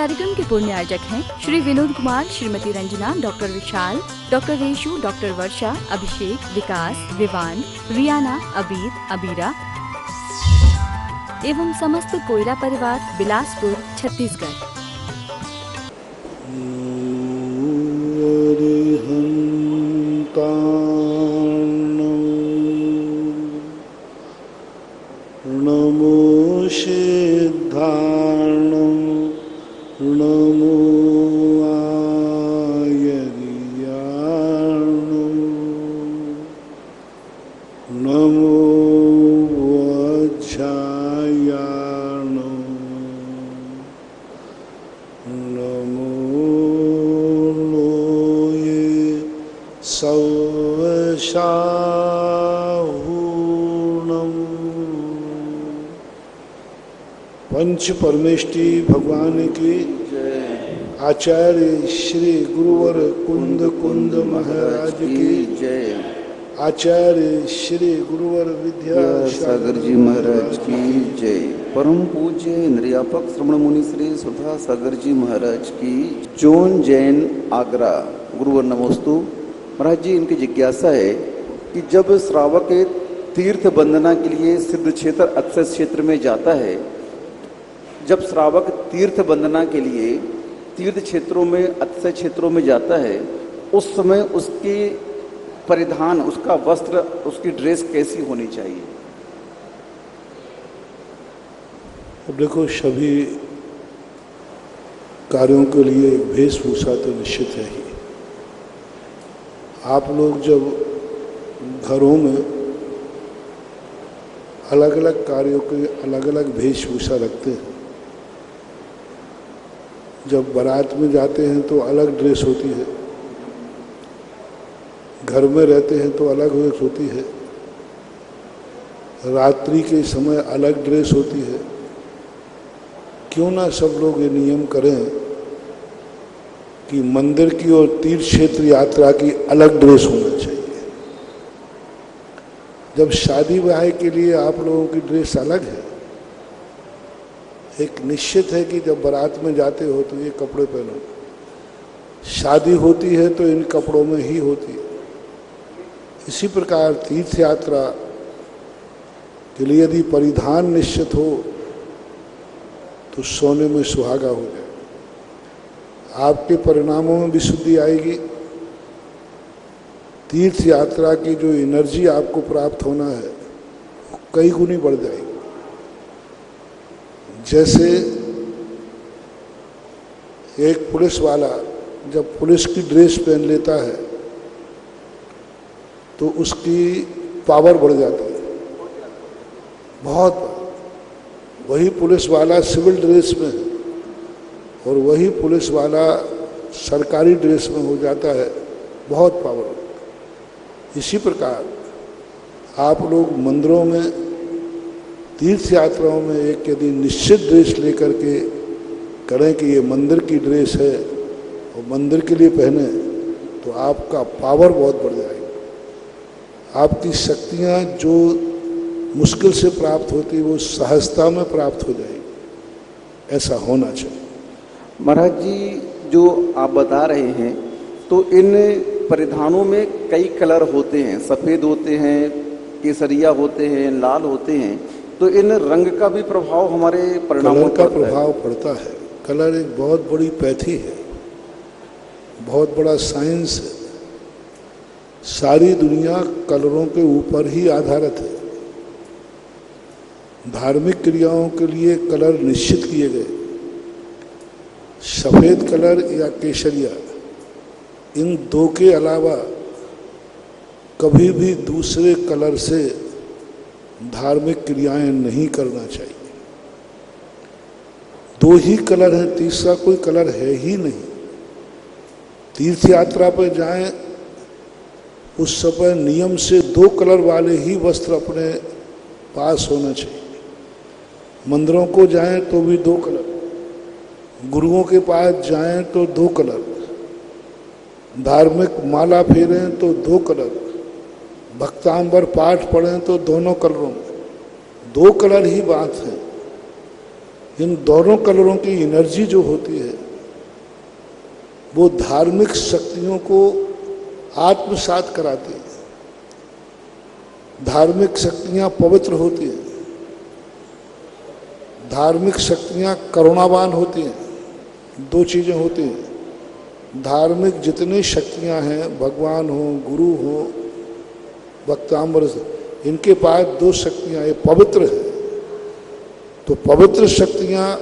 कार्यक्रम के पूर्ण आयोजक हैं श्री विनोद कुमार, श्रीमती रंजना, डॉक्टर विशाल, डॉक्टर रेशु, डॉक्टर वर्षा, अभिषेक, विकास, विवान, रियाना, अबीद, अबीरा एवं समस्त कोयरा परिवार, बिलासपुर, छत्तीसगढ़। नमो सिद्धार्णं नमो आयर्याणं नमो वज्रायाणं नमो लोये सवशाहूणम्। पंच परमेष्टि भगवान की जय। आचार्य श्री गुरुवर कुंद कुंद महाराज की जय। आचार्य श्री गुरुवर विद्यासागर जी महाराज की जय। परम पूज्य निर्यापक श्रवण मुनि श्री सुधा सागर जी महाराज की। जोन जैन, आगरा। गुरुवर नमोस्तु। महाराज जी, इनकी जिज्ञासा है कि जब श्रावक तीर्थ वंदना के लिए सिद्ध क्षेत्र अक्षय क्षेत्र में जाता है, जब श्रावक तीर्थ वंदना के लिए तीर्थ क्षेत्रों में, अक्षय क्षेत्रों में जाता है, उस समय उसके परिधान, उसका वस्त्र, उसकी ड्रेस कैसी होनी चाहिए? अब देखो, सभी कार्यों के लिए वेशभूषा तो निश्चित है ही। आप लोग जब घरों में अलग अलग कार्यों के अलग अलग वेशभूषा रखते हैं, जब बारात में जाते हैं तो अलग ड्रेस होती है, घर में रहते हैं तो अलग ड्रेस होती है, रात्रि के समय अलग ड्रेस होती है। क्यों ना सब लोग ये नियम करें कि मंदिर की और तीर्थ क्षेत्र यात्रा की अलग ड्रेस होना चाहिए। जब शादी ब्याह के लिए आप लोगों की ड्रेस अलग है, एक निश्चित है कि जब बारात में जाते हो तो ये कपड़े पहनो, शादी होती है तो इन कपड़ों में ही होती है। इसी प्रकार तीर्थ यात्रा के लिए यदि परिधान निश्चित हो तो सोने में सुहागा हो जाए, आपके परिणामों में विशुद्धि आएगी। तीर्थ यात्रा की जो एनर्जी आपको प्राप्त होना है वो कई गुनी बढ़ जाएगी। जैसे एक पुलिस वाला जब पुलिस की ड्रेस पहन लेता है तो उसकी पावर बढ़ जाती है, बहुत। वही पुलिस वाला सिविल ड्रेस में है और वही पुलिस वाला सरकारी ड्रेस में हो जाता है, बहुत पावर होता है। इसी प्रकार आप लोग मंदिरों में, तीर्थ यात्राओं में एक यदि निश्चित ड्रेस लेकर के करें कि ये मंदिर की ड्रेस है और मंदिर के लिए पहने, तो आपका पावर बहुत बढ़ जाएगा। आपकी शक्तियाँ जो मुश्किल से प्राप्त होती वो सहजता में प्राप्त हो जाएगी। ऐसा होना चाहिए। महाराज जी, जो आप बता रहे हैं तो इन परिधानों में कई कलर होते हैं, सफ़ेद होते हैं, केसरिया होते हैं, लाल होते हैं, तो इन रंग का भी प्रभाव हमारे परिणामों का प्रभाव पड़ता है। कलर एक बहुत बड़ी पैथी है, बहुत बड़ा साइंस है। सारी दुनिया कलरों के ऊपर ही आधारित है। धार्मिक क्रियाओं के लिए कलर निश्चित किए गए। सफ़ेद कलर या केसरिया, इन दो के अलावा कभी भी दूसरे कलर से धार्मिक क्रियाएं नहीं करना चाहिए। दो ही कलर हैं, तीसरा कोई कलर है ही नहीं। तीर्थ यात्रा पर जाएं, उस समय नियम से दो कलर वाले ही वस्त्र अपने पास होना चाहिए। मंदिरों को जाएं तो भी दो कलर, गुरुओं के पास जाएं तो दो कलर, धार्मिक माला फेरें तो दो कलर, भक्तांबर पाठ पढ़ें तो दोनों कलरों में दो कलर ही बात है। इन दोनों कलरों की एनर्जी जो होती है वो धार्मिक शक्तियों को आत्मसात कराती है। धार्मिक शक्तियां पवित्र होती हैं, धार्मिक शक्तियां करुणावान होती हैं। दो चीज़ें होती हैं। धार्मिक जितनी शक्तियां हैं, भगवान हो, गुरु हो, वक्तांबर, इनके पास दो शक्तियां, ये पवित्र है। तो पवित्र शक्तियां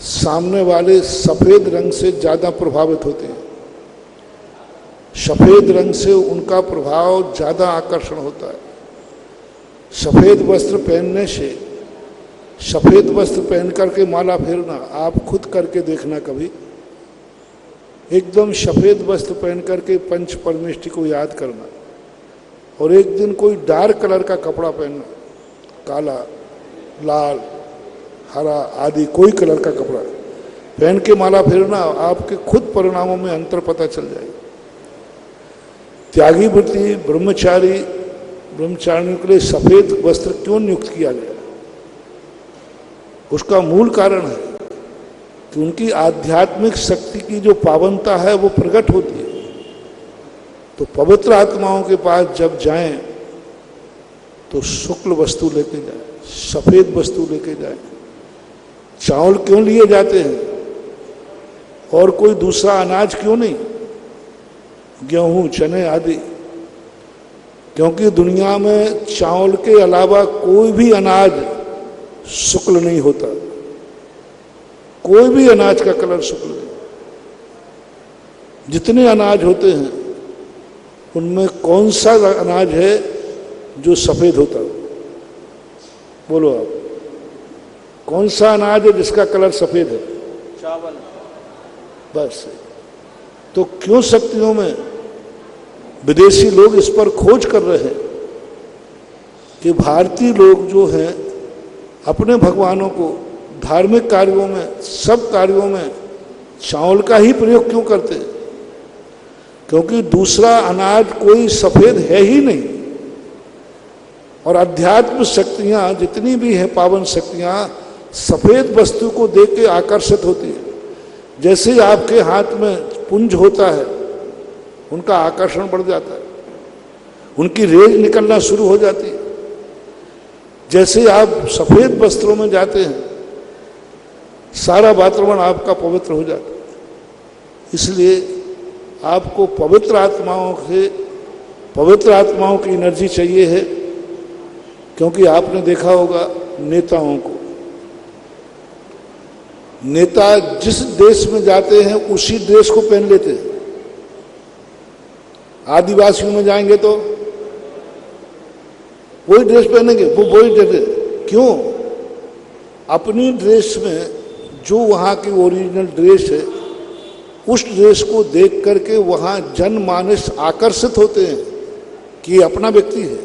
सामने वाले सफ़ेद रंग से ज़्यादा प्रभावित होती हैं। सफ़ेद रंग से उनका प्रभाव ज़्यादा आकर्षण होता है। सफ़ेद वस्त्र पहनने से, सफ़ेद वस्त्र पहन करके माला फेरना, आप खुद करके देखना कभी। एकदम सफ़ेद वस्त्र पहन करके पंच परमेष्टि को याद करना, और एक दिन कोई डार्क कलर का कपड़ा पहनना, काला, लाल, हरा आदि कोई कलर का कपड़ा पहन के माला फेरना, आपके खुद परिणामों में अंतर पता चल जाएगा। त्यागी वृत्ति ब्रह्मचारियों के लिए सफ़ेद वस्त्र क्यों नियुक्त किया गया? उसका मूल कारण है कि उनकी आध्यात्मिक शक्ति की जो पावनता है वो प्रकट होती है। तो पवित्र आत्माओं के पास जब जाएं तो शुक्ल वस्तु लेके जाएं, सफ़ेद वस्तु लेके जाएं। चावल क्यों लिए जाते हैं और कोई दूसरा अनाज क्यों नहीं? गेहूं, चने आदि, क्योंकि दुनिया में चावल के अलावा कोई भी अनाज शुक्ल नहीं होता। कोई भी अनाज का कलर शुक्ल नहीं। जितने अनाज होते हैं उनमें कौन सा अनाज है जो सफ़ेद होता है? बोलो आप, कौन सा अनाज है जिसका कलर सफ़ेद है? चावल। बस। तो क्यों शक्तियों में विदेशी लोग इस पर खोज कर रहे हैं कि भारतीय लोग जो हैं अपने भगवानों को धार्मिक कार्यों में, सब कार्यों में चावल का ही प्रयोग क्यों करते हैं? क्योंकि दूसरा अनाज कोई सफ़ेद है ही नहीं। और अध्यात्म शक्तियाँ जितनी भी हैं, पावन शक्तियाँ, सफ़ेद वस्तु को देख के आकर्षित होती है। जैसे ही आपके हाथ में पुंज होता है, उनका आकर्षण बढ़ जाता है, उनकी रेज निकलना शुरू हो जाती है। जैसे आप सफ़ेद वस्त्रों में जाते हैं, सारा वातावरण आपका पवित्र हो जाता है। इसलिए आपको पवित्र आत्माओं की एनर्जी चाहिए है। क्योंकि आपने देखा होगा नेताओं को, नेता जिस देश में जाते हैं उसी ड्रेस को पहन लेते हैं। आदिवासियों में जाएंगे तो वही ड्रेस पहनेंगे, वो वही ड्रेस। क्यों? अपनी ड्रेस में जो वहाँ की ओरिजिनल ड्रेस है, उस ड्रेस को देख करके वहाँ जनमानस आकर्षित होते हैं कि ये अपना व्यक्ति है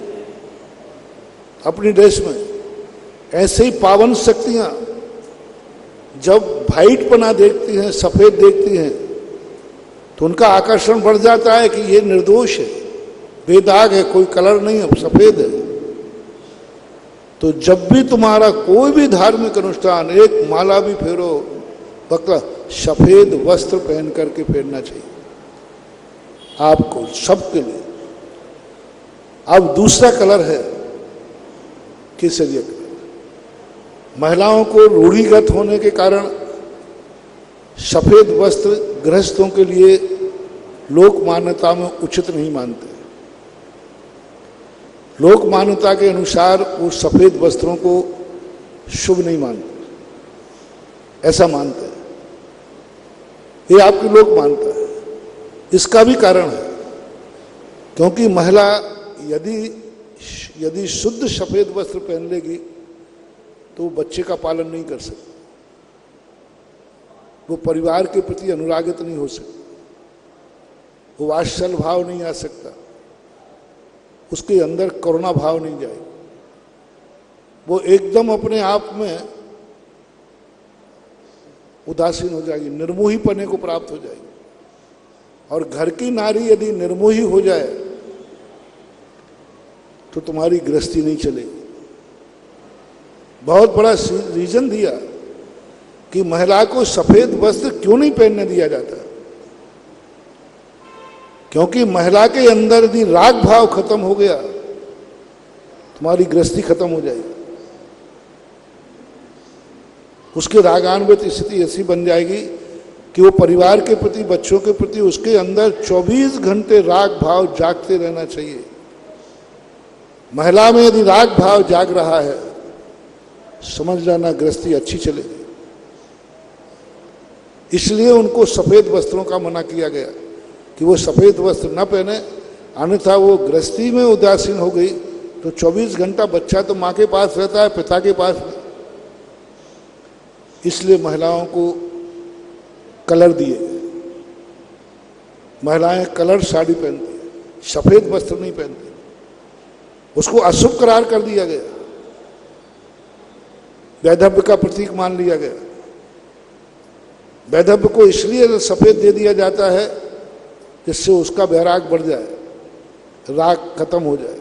अपनी ड्रेस में। ऐसे ही पावन शक्तियाँ जब वाइटपना देखती हैं, सफ़ेद देखती हैं, तो उनका आकर्षण बढ़ जाता है कि ये निर्दोष है, बेदाग है, कोई कलर नहीं है, सफ़ेद है। तो जब भी तुम्हारा कोई भी धार्मिक अनुष्ठान, एक माला भी फेरो, पक्का सफ़ेद वस्त्र पहन करके फेरना चाहिए आपको, सबके लिए। अब दूसरा कलर है केसरिया कलर। महिलाओं को रूढ़िगत होने के कारण सफ़ेद वस्त्र गृहस्थों के लिए लोक मान्यता में उचित नहीं मानते। लोक मान्यता के अनुसार वो सफ़ेद वस्त्रों को शुभ नहीं मानते, ऐसा मानते हैं। ये आपकी लोक मान्यता है। इसका भी कारण है, क्योंकि महिला यदि शुद्ध सफ़ेद वस्त्र पहन लेगी तो वो बच्चे का पालन नहीं कर सकती, वो परिवार के प्रति अनुरागित नहीं हो सकती, वो वात्सल्य भाव नहीं आ सकता, उसके अंदर करुणा भाव नहीं जाएगा। वो एकदम अपने आप में उदासीन हो जाएगी, निर्मोही पने को प्राप्त हो जाएगी। और घर की नारी यदि निर्मोही हो जाए तो तुम्हारी गृहस्थी नहीं चलेगी। बहुत बड़ा रीजन दिया कि महिला को सफेद वस्त्र क्यों नहीं पहनने दिया जाता। क्योंकि महिला के अंदर यदि राग भाव खत्म हो गया, तुम्हारी गृहस्थी खत्म हो जाएगी। उसके रागान्वित स्थिति ऐसी बन जाएगी कि वो परिवार के प्रति, बच्चों के प्रति उसके अंदर 24 घंटे राग भाव जागते रहना चाहिए। महिला में यदि राग भाव जाग रहा है, समझ जाना गृहस्थी अच्छी चलेगी। इसलिए उनको सफेद वस्त्रों का मना किया गया कि वो सफेद वस्त्र न पहने, अन्यथा वो गृहस्थी में उदासीन हो गई तो 24 घंटा बच्चा तो माँ के पास रहता है, पिता के पास नहीं। इसलिए महिलाओं को कलर दिए गए। महिलाएं कलर साड़ी पहनती है, सफेद वस्त्र नहीं पहनती। उसको अशुभ करार कर दिया गया, वैधव्य का प्रतीक मान लिया गया। वैधव्य को इसलिए सफेद दे दिया जाता है जिससे उसका वैराग बढ़ जाए, राग खत्म हो जाए।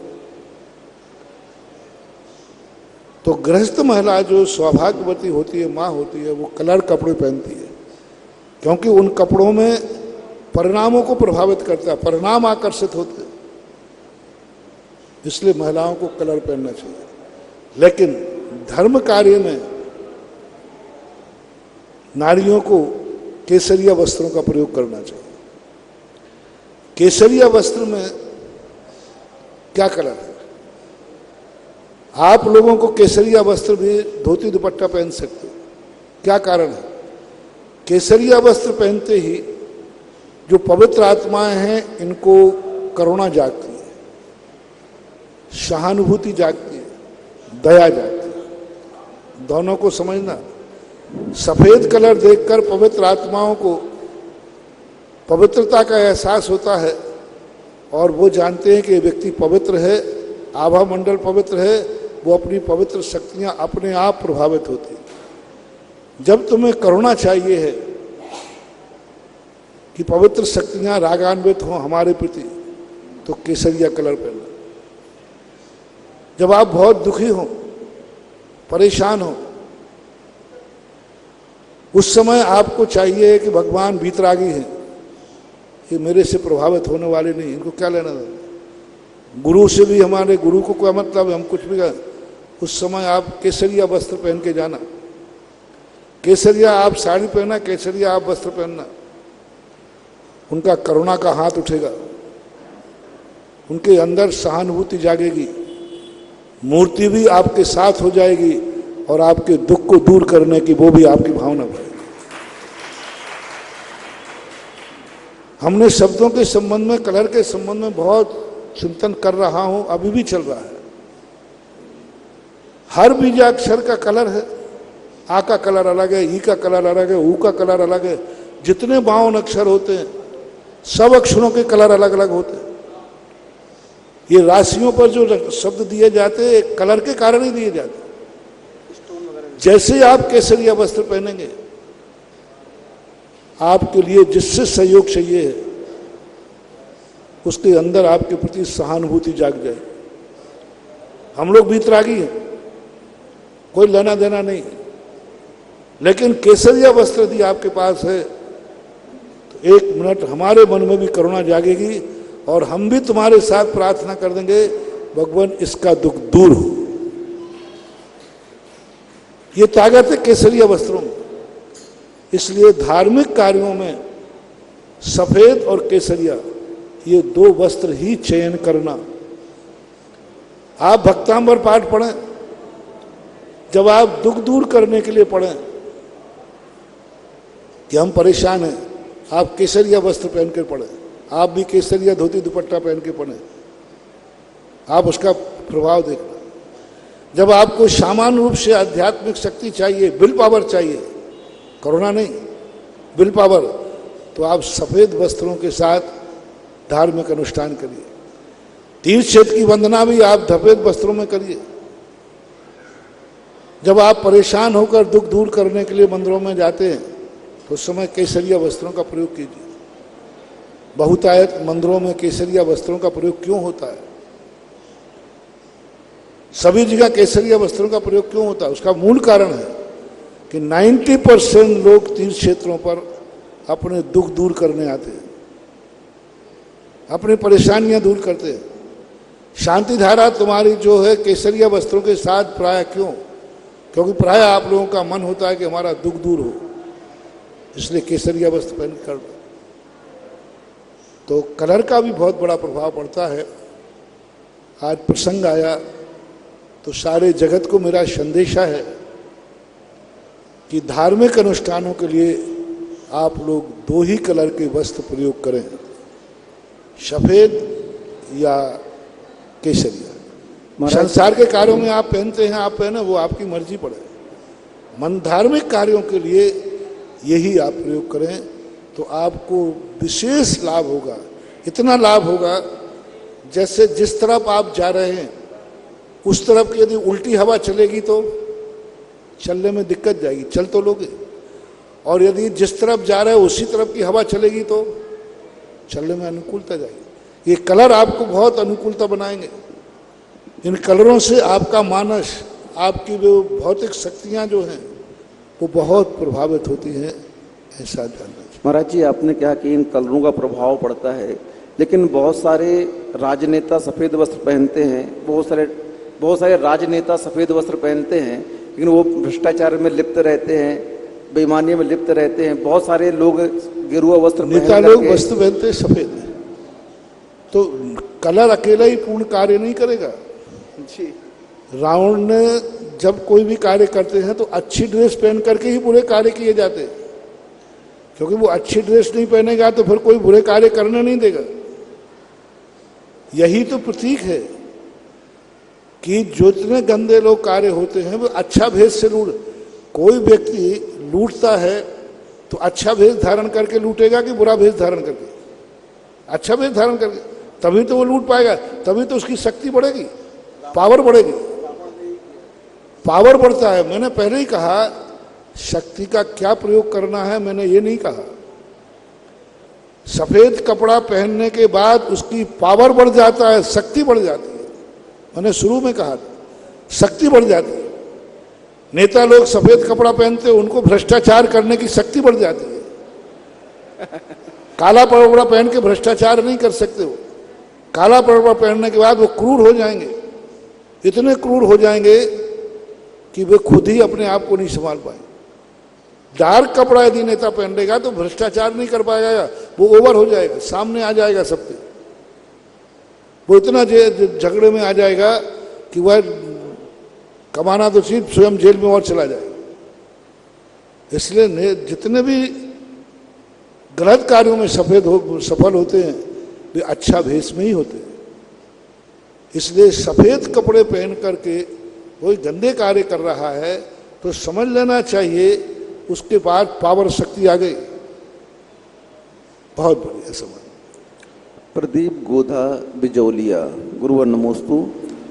तो गृहस्थ महिला जो सौभाग्यवती होती है, माँ होती है, वो कलर कपड़े पहनती है, क्योंकि उन कपड़ों में परिणामों को प्रभावित करता है, परिणाम आकर्षित होते हैं। इसलिए महिलाओं को कलर पहनना चाहिए। लेकिन धर्म कार्य में नारियों को केसरिया वस्त्रों का प्रयोग करना चाहिए। केसरिया वस्त्र में क्या कलर है? आप लोगों को केसरिया वस्त्र भी धोती दुपट्टा पहन सकते हो। क्या कारण है? केसरिया वस्त्र पहनते ही जो पवित्र आत्माएं हैं, इनको करुणा जागती है, सहानुभूति जागती है, दया जागती है। दोनों को समझना। सफेद कलर देखकर पवित्र आत्माओं को पवित्रता का एहसास होता है और वो जानते हैं कि ये व्यक्ति पवित्र है, आभा मंडल पवित्र है, वो अपनी पवित्र शक्तियां अपने आप प्रभावित होती हैं। जब तुम्हें करुणा चाहिए है कि पवित्र शक्तियां रागान्वित हों हमारे प्रति, तो केसरिया कलर पहनना। जब आप बहुत दुखी हो, परेशान हो, उस समय आपको चाहिए कि भगवान वीतरागी हैं, ये मेरे से प्रभावित होने वाले नहीं, इनको क्या लेना देना। गुरु से भी, हमारे गुरु को क्या मतलब है, हम कुछ भी करें। उस समय आप केसरिया वस्त्र पहन के जाना। केसरिया आप साड़ी पहना, केसरिया आप वस्त्र पहनना। उनका करुणा का हाथ उठेगा, उनके अंदर सहानुभूति जागेगी, मूर्ति भी आपके साथ हो जाएगी और आपके दुख को दूर करने की वो भी आपकी भावना बढ़ेगी। हमने शब्दों के संबंध में, कलर के संबंध में बहुत चिंतन कर रहा हूं, अभी भी चल रहा है। हर बीजाक्षर का कलर है। आ का कलर अलग है, ई का कलर अलग है, ऊ का कलर अलग है। जितने 52 अक्षर होते हैं, सब अक्षरों के कलर अलग अलग होते हैं। ये राशियों पर जो शब्द दिए जाते हैं, कलर के कारण ही दिए जाते हैं। जैसे आप केसरिया वस्त्र पहनेंगे, आपके लिए जिससे सहयोग चाहिए है, उसके अंदर आपके प्रति सहानुभूति जाग जाए। हम लोग वीतरागी हैं, कोई लेना देना नहीं, लेकिन केसरिया वस्त्र यदि आपके पास है तो 1 मिनट हमारे मन में भी करुणा जागेगी और हम भी तुम्हारे साथ प्रार्थना कर देंगे, भगवान इसका दुख दूर हो। ये ताकत है केसरिया वस्त्रों में। इसलिए धार्मिक कार्यों में सफेद और केसरिया, ये 2 वस्त्र ही चयन करना। आप भक्तांबर पाठ पढ़ें, जब आप दुख दूर करने के लिए पढ़ें कि हम परेशान हैं, आप केसरिया वस्त्र पहन कर पढ़ें। आप भी केसरिया धोती दुपट्टा पहन के पढ़ें, आप उसका प्रभाव देखना। जब आपको सामान्य रूप से आध्यात्मिक शक्ति चाहिए, विल पावर चाहिए, करुणा नहीं, विल पावर, तो आप सफेद वस्त्रों के साथ धार्मिक अनुष्ठान करिए। तीर्थ क्षेत्र की वंदना भी आप सफेद वस्त्रों में करिए। जब आप परेशान होकर दुख दूर करने के लिए मंदिरों में जाते हैं, तो उस समय केसरिया वस्त्रों का प्रयोग कीजिए। बहुतायत मंदिरों में केसरिया वस्त्रों का प्रयोग क्यों होता है? सभी जगह केसरिया वस्त्रों का प्रयोग क्यों होता है? उसका मूल कारण है कि 90% लोग तीर्थ क्षेत्रों पर अपने दुख दूर करने आते हैं, अपनी परेशानियां दूर करते हैं। शांति धारा तुम्हारी जो है केसरिया वस्त्रों के साथ प्राय क्यों? क्योंकि प्राय आप लोगों का मन होता है कि हमारा दुख दूर हो, इसलिए केसरिया वस्त्र पहन कर। तो कलर का भी बहुत बड़ा प्रभाव पड़ता है। आज प्रसंग आया तो सारे जगत को मेरा संदेशा है कि धार्मिक अनुष्ठानों के लिए आप लोग 2 ही कलर के वस्त्र प्रयोग करें, सफेद या केसरिया। संसार के कार्यों में आप पहनते हैं, आप पहने, वो आपकी मर्जी पड़े। मन धार्मिक कार्यों के लिए यही आप प्रयोग करें तो आपको विशेष लाभ होगा। इतना लाभ होगा जैसे जिस तरफ आप जा रहे हैं उस तरफ की यदि उल्टी हवा चलेगी तो चलने में दिक्कत जाएगी, चल तो लोगे। और यदि जिस तरफ जा रहे हो उसी तरफ की हवा चलेगी तो चलने में अनुकूलता जाएगी। ये कलर आपको बहुत अनुकूलता बनाएंगे। इन कलरों से आपका मानस, आपकी जो भौतिक शक्तियां जो हैं वो बहुत प्रभावित होती हैं, ऐसा जानना चाहिए। महाराज जी, आपने कहा कि इन कलरों का प्रभाव पड़ता है, लेकिन बहुत सारे राजनेता सफ़ेद वस्त्र पहनते हैं, बहुत सारे राजनेता सफ़ेद वस्त्र पहनते हैं, लेकिन वो भ्रष्टाचार में लिप्त रहते हैं, बेईमानी में लिप्त रहते हैं। बहुत सारे लोग गेरुआ वस्त्र नेता लोग वस्त्र पहनते हैं सफ़ेद, तो कलर अकेला ही पूर्ण कार्य नहीं करेगा जी। रावण ने जब कोई भी कार्य करते हैं तो अच्छी ड्रेस पहन करके ही बुरे कार्य किए जाते हैं, क्योंकि वो अच्छी ड्रेस नहीं पहनेगा तो फिर कोई बुरे कार्य करने नहीं देगा। यही तो प्रतीक है कि जितने गंदे लोग कार्य होते हैं वो अच्छा भेष से लूट। कोई व्यक्ति लूटता है तो अच्छा भेष धारण करके लूटेगा कि बुरा भेष धारण करके? अच्छा भेष धारण करके, तभी तो वो लूट पाएगा, तभी तो उसकी शक्ति बढ़ेगी, पावर बढ़ेगी। पावर बढ़ता है। मैंने पहले ही कहा शक्ति का क्या प्रयोग करना है, मैंने ये नहीं कहा। सफेद कपड़ा पहनने के बाद उसकी पावर बढ़ जाता है, शक्ति बढ़ जाती है। मैंने शुरू में कहा शक्ति बढ़ जाती है। नेता लोग सफेद कपड़ा पहनते हैं, उनको भ्रष्टाचार करने की शक्ति बढ़ जाती है। काला कपड़ा पहन के भ्रष्टाचार नहीं कर सकते वो। काला कपड़ा पहनने के बाद वो क्रूर हो जाएंगे, इतने क्रूर हो जाएंगे कि वे खुद ही अपने आप को नहीं संभाल पाए। डार्क कपड़ा यदि नेता पहन लेगा तो भ्रष्टाचार नहीं कर पाएगा, वो ओवर हो जाएगा, सामने आ जाएगा सबके। वो इतना झगड़े में आ जाएगा कि वह कमाना तो सिर्फ स्वयं जेल में और चला जाएगा। इसलिए जितने भी गलत कार्यों में सफल होते हैं वे अच्छा भेष में ही होते हैं। इसलिए सफेद कपड़े पहन करके कोई गंदे कार्य कर रहा है तो समझ लेना चाहिए उसके बाद पावर शक्ति आ गई। बहुत बढ़िया समझ। प्रदीप गोधा बिजौलिया, गुरुवर नमोस्तु।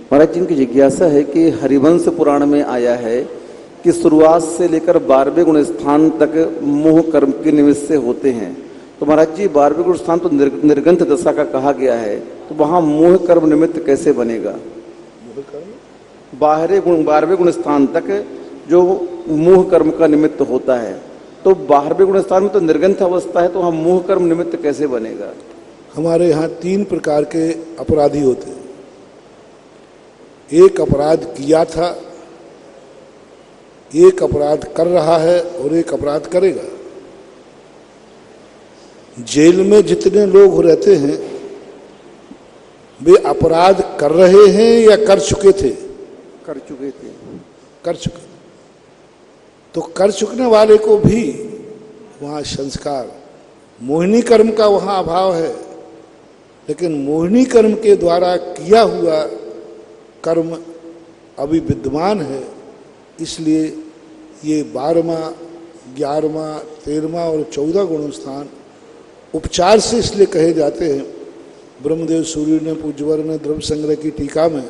महाराज जी, इनकी जिज्ञासा है कि हरिवंश पुराण में आया है कि शुरुआत से लेकर 12वें गुण स्थान तक मोह कर्म के निमित्त से होते हैं। तो महाराज जी, 12वें गुण स्थान तो निर्गंथ दशा का कहा गया है, तो वहां मोह कर्म निमित्त कैसे बनेगा? 12वें गुण स्थान तक जो मोह कर्म का निमित्त होता है, तो 12वें गुण स्थान में तो निर्गंथ अवस्था है, तो वहां मोह कर्म निमित्त कैसे बनेगा? हमारे यहाँ 3 प्रकार के अपराधी होते हैं। एक अपराध किया था, एक अपराध कर रहा है और एक अपराध करेगा। जेल में जितने लोग रहते हैं वे अपराध कर रहे हैं या कर चुके थे? कर चुके थे। कर चुके। तो कर चुकने वाले को भी वहाँ संस्कार, मोहिनी कर्म का वहाँ अभाव है, लेकिन मोहिनी कर्म के द्वारा किया हुआ कर्म अभी विद्यमान है। इसलिए ये 12वां, 11वां, 13वां और 14 गुण स्थान उपचार से इसलिए कहे जाते हैं। ब्रह्मदेव सूर्य ने, पूज्यवर ने द्रव्य संग्रह की टीका में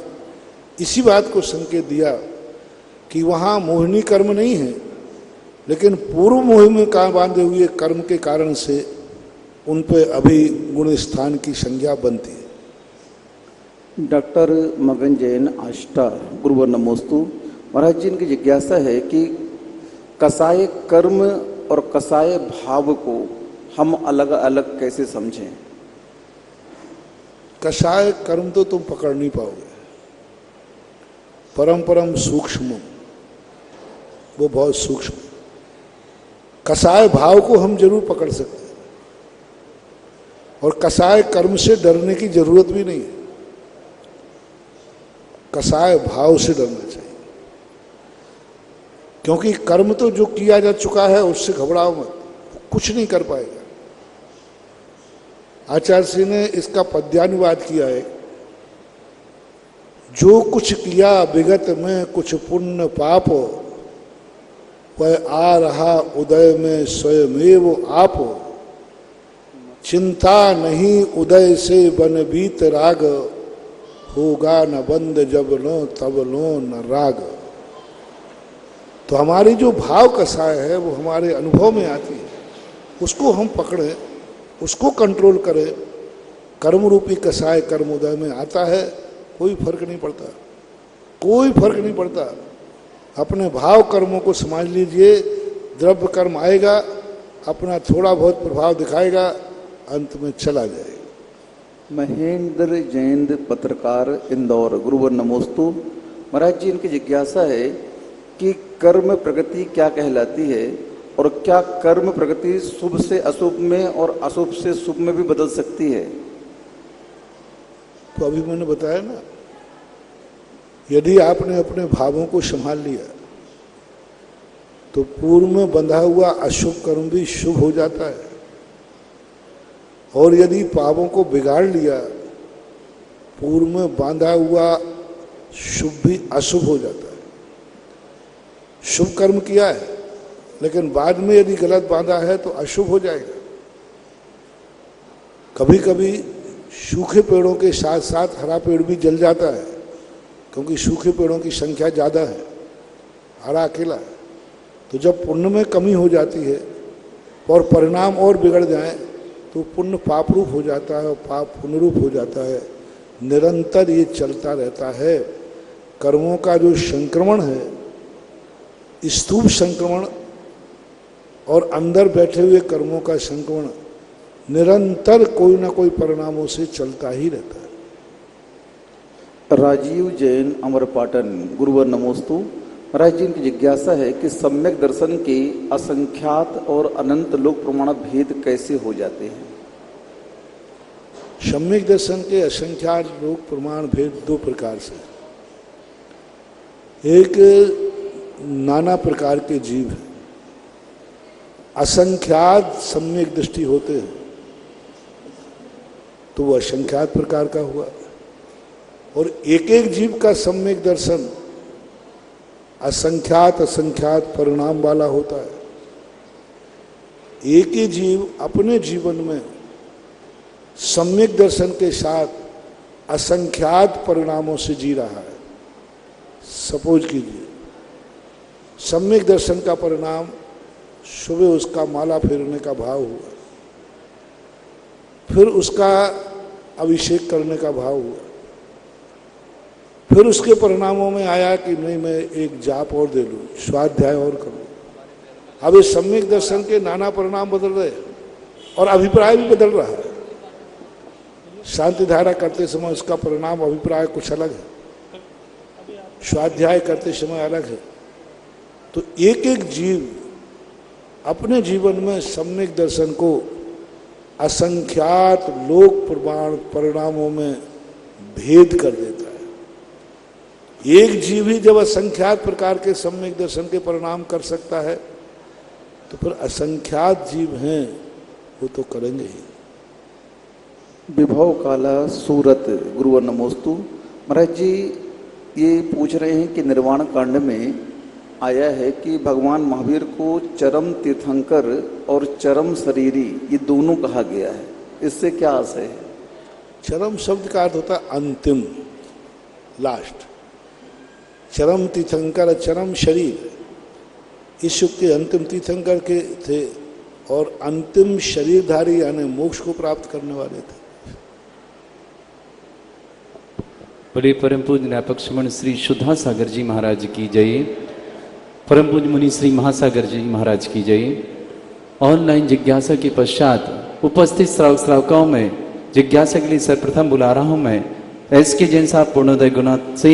इसी बात को संकेत दिया कि वहाँ मोहिनी कर्म नहीं है, लेकिन पूर्व मोह में बांधे हुए कर्म के कारण से उन पे अभी गुण स्थान की संज्ञा बनती है। डॉक्टर मगन जैन आष्टा, गुरुवर नमोस्तु। महाराज जी, इनकी जिज्ञासा है कि कसाय कर्म और कसाय भाव को हम अलग अलग कैसे समझें? कसाय कर्म तो तुम पकड़ नहीं पाओगे, परम परम सूक्ष्म, वो बहुत सूक्ष्म। कसाय भाव को हम जरूर पकड़ सकते हैं, और कसाय कर्म से डरने की जरूरत भी नहीं है, कसाय भाव से डरना चाहिए। क्योंकि कर्म तो जो किया जा चुका है उससे घबराओ मत, कुछ नहीं कर पाएगा। आचार्य श्री ने इसका पद्यानुवाद किया है, जो कुछ किया विगत में कुछ पुण्य पाप, वह आ रहा उदय में स्वयमेव आप। चिंता नहीं उदय से बन बीत राग, होगा न बंद जब लो तब लो न राग। तो हमारी जो भाव कसाय है वो हमारे अनुभव में आती है, उसको हम पकड़ें, उसको कंट्रोल करें। कर्म रूपी कसाय कर्म उदय में आता है, कोई फर्क नहीं पड़ता, कोई फर्क नहीं पड़ता। अपने भाव कर्मों को समझ लीजिए, द्रव्य कर्म आएगा, अपना थोड़ा बहुत प्रभाव दिखाएगा, अंत में चला जाएगा। महेंद्र जैन पत्रकार इंदौर, गुरुवर नमोस्तु। महाराज जी, इनकी जिज्ञासा है कि कर्म प्रगति क्या कहलाती है, और क्या कर्म प्रगति शुभ से अशुभ में और अशुभ से शुभ में भी बदल सकती है? तो अभी मैंने बताया ना, यदि आपने अपने भावों को संभाल लिया तो पूर्व में बंधा हुआ अशुभ कर्म भी शुभ हो जाता है, और यदि पापों को बिगाड़ लिया, पूर्व में बांधा हुआ शुभ भी अशुभ हो जाता है। शुभ कर्म किया है लेकिन बाद में यदि गलत बांधा है तो अशुभ हो जाएगा। कभी कभी सूखे पेड़ों के साथ साथ हरा पेड़ भी जल जाता है, क्योंकि सूखे पेड़ों की संख्या ज़्यादा है, हरा अकेला है। तो जब पुण्य में कमी हो जाती है और परिणाम और बिगड़ जाए तो पुण्य पाप रूप हो जाता है और पाप पुण्य रूप हो जाता है। निरंतर ये चलता रहता है। कर्मों का जो संक्रमण है, स्थूल संक्रमण और अंदर बैठे हुए कर्मों का संक्रमण निरंतर कोई ना कोई परिणामों से चलता ही रहता है। राजीव जैन अमरपाटन, गुरुवर नमोस्तु। महाराज जी, इनकी जिज्ञासा है कि सम्यक दर्शन के असंख्यात और अनंत लोक प्रमाण भेद कैसे हो जाते हैं? सम्यक दर्शन के असंख्यात लोक प्रमाण भेद दो प्रकार से। एक, नाना प्रकार के जीव हैं, असंख्यात सम्यक दृष्टि होते हैं तो वह असंख्यात प्रकार का हुआ। और एक एक जीव का सम्यक दर्शन असंख्यात असंख्यात परिणाम वाला होता है। एक ही जीव अपने जीवन में सम्यक दर्शन के साथ असंख्यात परिणामों से जी रहा है। सपोज कीजिए, सम्यक दर्शन का परिणाम सुबह उसका माला फेरने का भाव हुआ, फिर उसका अभिषेक करने का भाव हुआ, फिर उसके परिणामों में आया कि नहीं, मैं एक जाप और दे लूं, स्वाध्याय और करूं। अब इस सम्यक दर्शन के नाना परिणाम बदल रहे और अभिप्राय भी बदल रहा है। शांति धारा करते समय उसका परिणाम अभिप्राय कुछ अलग है, स्वाध्याय करते समय अलग है। तो एक एक जीव अपने जीवन में सम्यक दर्शन को असंख्यात लोक प्रमाण परिणामों में भेद कर देता है। एक जीव ही जब असंख्यात प्रकार के सम्यक दर्शन के परिणाम कर सकता है तो फिर असंख्यात जीव हैं वो तो करेंगे ही। विभव काला सूरत, गुरुवर नमोस्तु। महाराज जी, ये पूछ रहे हैं कि निर्वाण कांड में आया है कि भगवान महावीर को चरम तीर्थंकर और चरम शरीरी ये दोनों कहा गया है, इससे क्या आशय है? चरम शब्द का अर्थ होता है अंतिम, लास्ट। चरम तीर्थंकर, चरम शरीर, इस युग के अंतिम तीर्थंकर के थे और अंतिम शरीरधारी यानी मोक्ष को प्राप्त करने वाले थे। बड़े परम पूज्य ज्ञापक श्रमण श्री सुधा सागर जी महाराज की जय। परम पूज्य मुनि श्री महासागर जी महाराज की जय। ऑनलाइन जिज्ञासा के पश्चात उपस्थित श्रावक श्रावकाओं में जिज्ञासा के लिए सर्वप्रथम बुला रहा हूं मैं एस के जैन साहब पूर्णोदय गुना से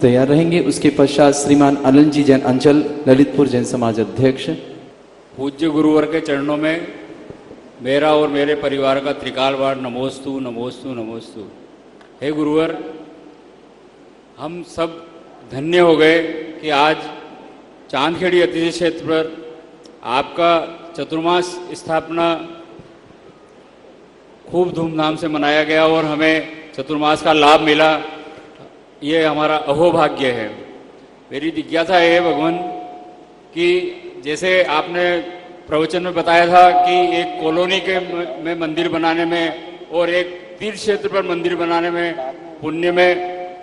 तैयार रहेंगे। उसके पश्चात श्रीमान अनिल जी जैन अंचल ललितपुर जैन समाज अध्यक्ष। पूज्य गुरुवर के चरणों में मेरा और मेरे परिवार का त्रिकाल बार नमोस्तु नमोस्तु नमोस्तु। हे गुरुवर, हम सब धन्य हो गए कि आज चांदखेड़ी अतिथि क्षेत्र पर आपका चतुर्मास स्थापना खूब धूमधाम से मनाया गया और हमें चतुर्मास का लाभ मिला। ये हमारा अहोभाग्य है। मेरी जिज्ञासा है भगवान कि जैसे आपने प्रवचन में बताया था कि एक कॉलोनी के में मंदिर बनाने में और एक तीर्थ क्षेत्र पर मंदिर बनाने में पुण्य में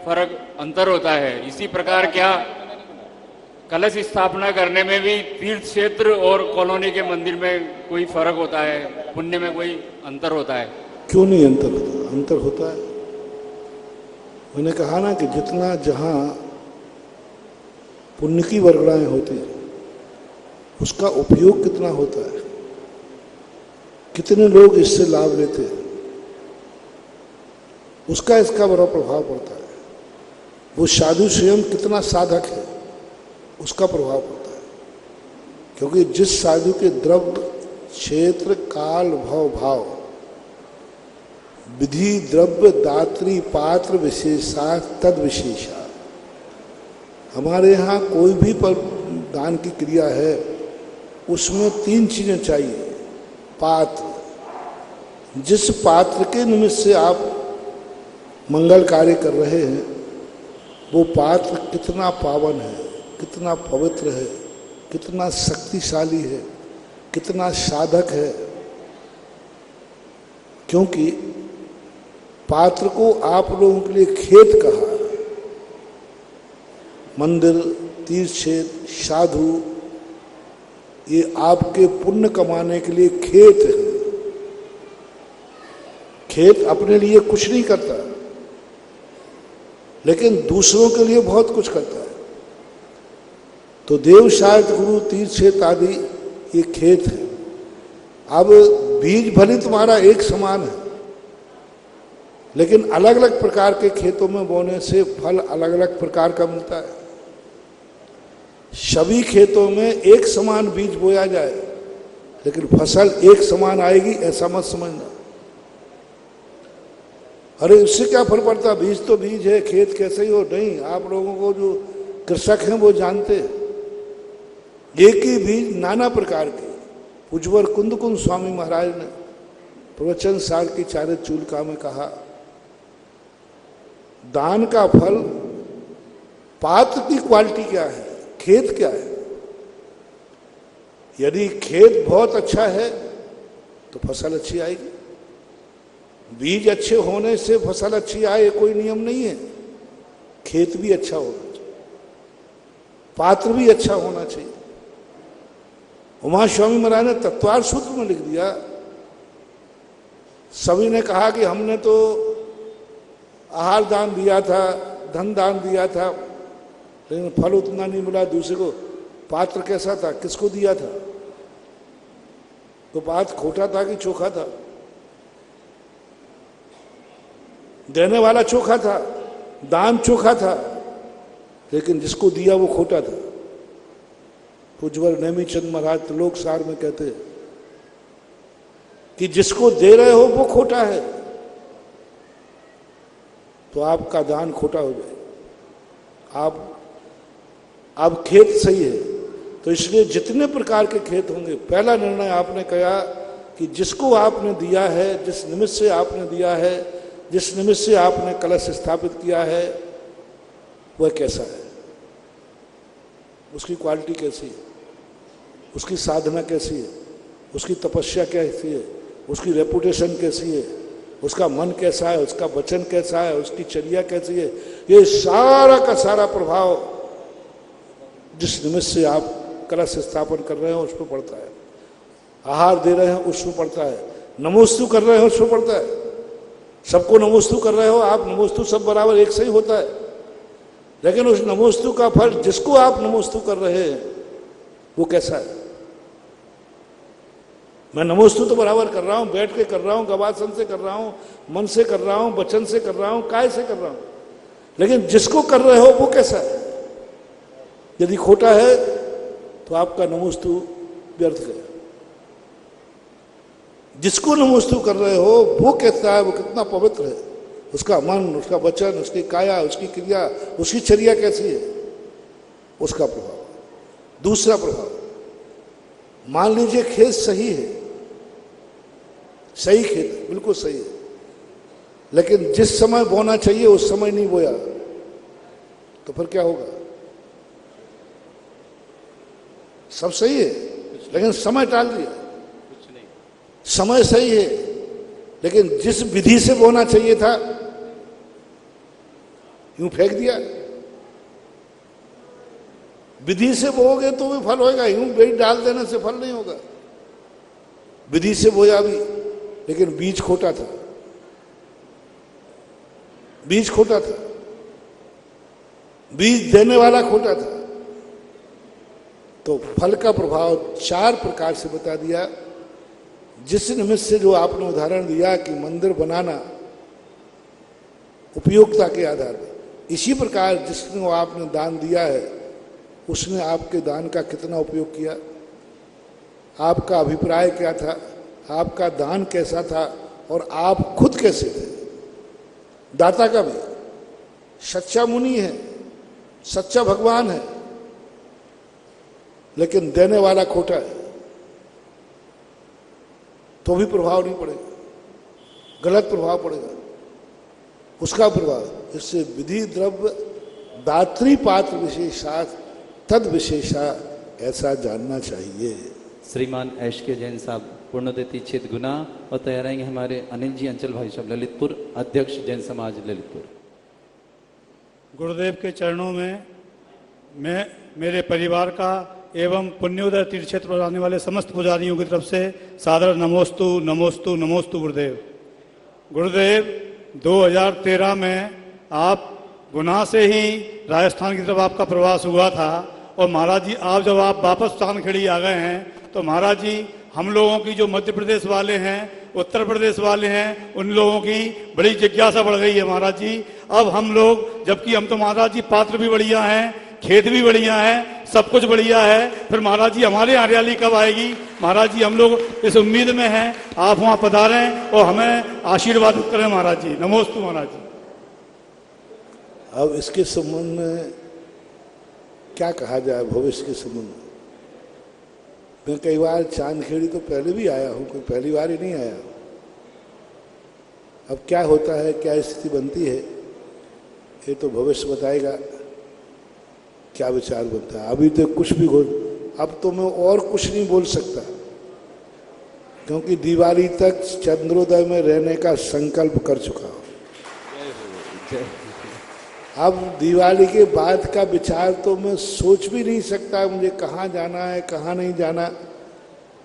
फर्क अंतर होता है, इसी प्रकार क्या कलश स्थापना करने में भी तीर्थ क्षेत्र और कॉलोनी के मंदिर में कोई फर्क होता है, पुण्य में कोई अंतर होता है? क्यों नहीं अंतर होता? अंतर होता है। मैंने कहा ना कि जितना जहाँ पुण्य की वर्गणाएं होती हैं उसका उपयोग कितना होता है, कितने लोग इससे लाभ लेते हैं, उसका इसका बड़ा प्रभाव पड़ता है। वो साधु स्वयं कितना साधक है उसका प्रभाव पड़ता है, क्योंकि जिस साधु के द्रव्य क्षेत्र काल भव भाव विधि द्रव्य दात्री पात्र विशेषा तद विशेषा, हमारे यहाँ कोई भी पर दान की क्रिया है उसमें तीन चीजें चाहिए। पात्र, जिस पात्र के निमित्त से आप मंगल कार्य कर रहे हैं वो पात्र कितना पावन है, कितना पवित्र है, कितना शक्तिशाली है, कितना साधक है। क्योंकि पात्र को आप लोगों के लिए खेत कहा। मंदिर, तीर्थ क्षेत्र, साधु ये आपके पुण्य कमाने के लिए खेत है। खेत अपने लिए कुछ नहीं करता लेकिन दूसरों के लिए बहुत कुछ करता है। तो देव साहित्य गुरु तीर्थ क्षेत्र आदि ये खेत है। अब बीज भले तुम्हारा एक समान है लेकिन अलग अलग प्रकार के खेतों में बोने से फल अलग अलग प्रकार का मिलता है। सभी खेतों में एक समान बीज बोया जाए लेकिन फसल एक समान आएगी ऐसा मत समझना। अरे उससे क्या फर्क पड़ता, बीज तो बीज है, खेत कैसे ही हो। नहीं, आप लोगों को जो कृषक हैं वो जानते हैं एक ही बीज नाना प्रकार के। उज्ज्वल कुंद कुंद स्वामी महाराज ने प्रवचन सार की चारे चूलका में कहा, दान का फल पात्र की क्वालिटी क्या है, खेत क्या है। यदि खेत बहुत अच्छा है तो फसल अच्छी आएगी। बीज अच्छे होने से फसल अच्छी आए कोई नियम नहीं है। खेत भी अच्छा होना चाहिए, पात्र भी अच्छा होना चाहिए। उमा स्वामी महाराज ने तत्वार्थ सूत्र में लिख दिया। सभी ने कहा कि हमने तो आहार दान दिया था, धन दान दिया था, लेकिन फल उतना नहीं मिला। दूसरे को पात्र कैसा था, किसको दिया था, तो बात खोटा था कि चोखा था? देने वाला चोखा था, दान चोखा था, लेकिन जिसको दिया वो खोटा था। पूज्यवर नेमीचंद महाराज त्रिलोक सार में कहते हैं कि जिसको दे रहे हो वो खोटा है तो आपका दान खोटा हो जाए। आप खेत सही है तो इसलिए जितने प्रकार के खेत होंगे, पहला निर्णय आपने कहा कि जिसको आपने दिया है, जिस निमित्त से आपने दिया है, जिस निमित्त से आपने कलश स्थापित किया है वह कैसा है, उसकी क्वालिटी कैसी है, उसकी साधना कैसी है, उसकी तपस्या कैसी है, उसकी रेपुटेशन कैसी है, उसका मन कैसा है, उसका वचन कैसा है, उसकी चर्या कैसी है। ये सारा का सारा प्रभाव जिस निमित्त से आप कलश स्थापन कर रहे हो उस पर पड़ता है। आहार दे रहे हैं उसमें पड़ता है। नमोस्तु कर रहे हो उसमें पड़ता है। सबको नमोस्तु कर रहे हो आप, नमोस्तु सब बराबर एक से ही होता है, लेकिन उस नमोस्तु का फल जिसको आप नमोस्तु कर रहे हैं वो कैसा है? मैं नमोस्तु तो बराबर कर रहा हूं, बैठ के कर रहा हूं, गवासन से कर रहा हूं, मन से कर रहा हूं, वचन से कर रहा हूं, काय से कर रहा हूं, लेकिन जिसको कर रहे हो वो कैसा है? यदि खोटा है तो आपका नमोस्तु व्यर्थ गया। जिसको नमोस्तु कर रहे हो वो कैसा है, वो कितना पवित्र है, उसका मन, उसका वचन, उसकी काया, उसकी क्रिया, उसकी चर्या कैसी है, उसका प्रभाव। दूसरा प्रभाव, मान लीजिए खेत सही है, सही खेत है, बिल्कुल सही है, लेकिन जिस समय बोना चाहिए उस समय नहीं बोया, तो फिर क्या होगा? सब सही है लेकिन समय टाल दिया। समय सही है लेकिन जिस विधि से बोना चाहिए था यूं फेंक दिया। विधि से बोओगे तो भी फल होगा, यूं बीज डाल देने से फल नहीं होगा। विधि से बोया भी लेकिन बीज खोटा था, बीज खोटा था, बीज देने वाला खोटा था। तो फल का प्रभाव 4 प्रकार से बता दिया। जिस निमित्त से जो आपने उदाहरण दिया कि मंदिर बनाना उपयोगिता के आधार पर, इसी प्रकार जिसने आपने दान दिया है उसने आपके दान का कितना उपयोग किया, आपका अभिप्राय क्या था, आपका दान कैसा था और आप खुद कैसे थे। दाता का भी सच्चा मुनि है, सच्चा भगवान है, लेकिन देने वाला खोटा है तो भी प्रभाव नहीं पड़ेगा, गलत प्रभाव पड़ेगा, उसका प्रभाव। इससे विधि द्रव्य दात्री पात्र विशेषात तद विशेषा ऐसा जानना चाहिए। श्रीमान एश के जैन साहब पूर्णोदति चित गुना और तैयार रहेंगे हमारे अनिल जी अंचल भाई साहब ललितपुर, अध्यक्ष जैन समाज ललितपुर। गुरुदेव के चरणों में मैं मेरे परिवार का एवं पुण्योदय तीर्थ क्षेत्र पर आने वाले समस्त पुजारियों की तरफ से सादर नमोस्तु नमोस्तु नमोस्तु गुरुदेव। गुरुदेव 2013 में आप गुना से ही राजस्थान की तरफ आपका प्रवास हुआ था और महाराज जी आप जब आप वापस चांदखेड़ी आ गए हैं तो महाराज जी हम लोगों की जो मध्य प्रदेश वाले हैं, उत्तर प्रदेश वाले हैं, उन लोगों की बड़ी जिज्ञासा बढ़ गई है महाराज जी। अब हम लोग, जबकि हम तो महाराज जी पात्र भी बढ़िया हैं, खेत भी बढ़िया है, सब कुछ बढ़िया है, फिर महाराज जी हमारे यहाँ हरियाली कब आएगी? महाराज जी हम लोग इस उम्मीद में हैं आप वहाँ पधारें और हमें आशीर्वाद करें महाराज जी। नमोस्तु महाराज जी। अब इसके संबंध में क्या कहा जाए, भविष्य के संबंध में? मैं कई बार चांदखेड़ी तो पहले भी आया हूँ, कोई पहली बार ही नहीं आया। अब क्या होता है, क्या स्थिति बनती है, ये तो भविष्य बताएगा क्या विचार बनता है। अभी तो कुछ भी हो, अब तो मैं और कुछ नहीं बोल सकता क्योंकि दिवाली तक चंद्रोदय में रहने का संकल्प कर चुका हूँ। अब दिवाली के बाद का विचार तो मैं सोच भी नहीं सकता, मुझे कहाँ जाना है, कहाँ नहीं जाना,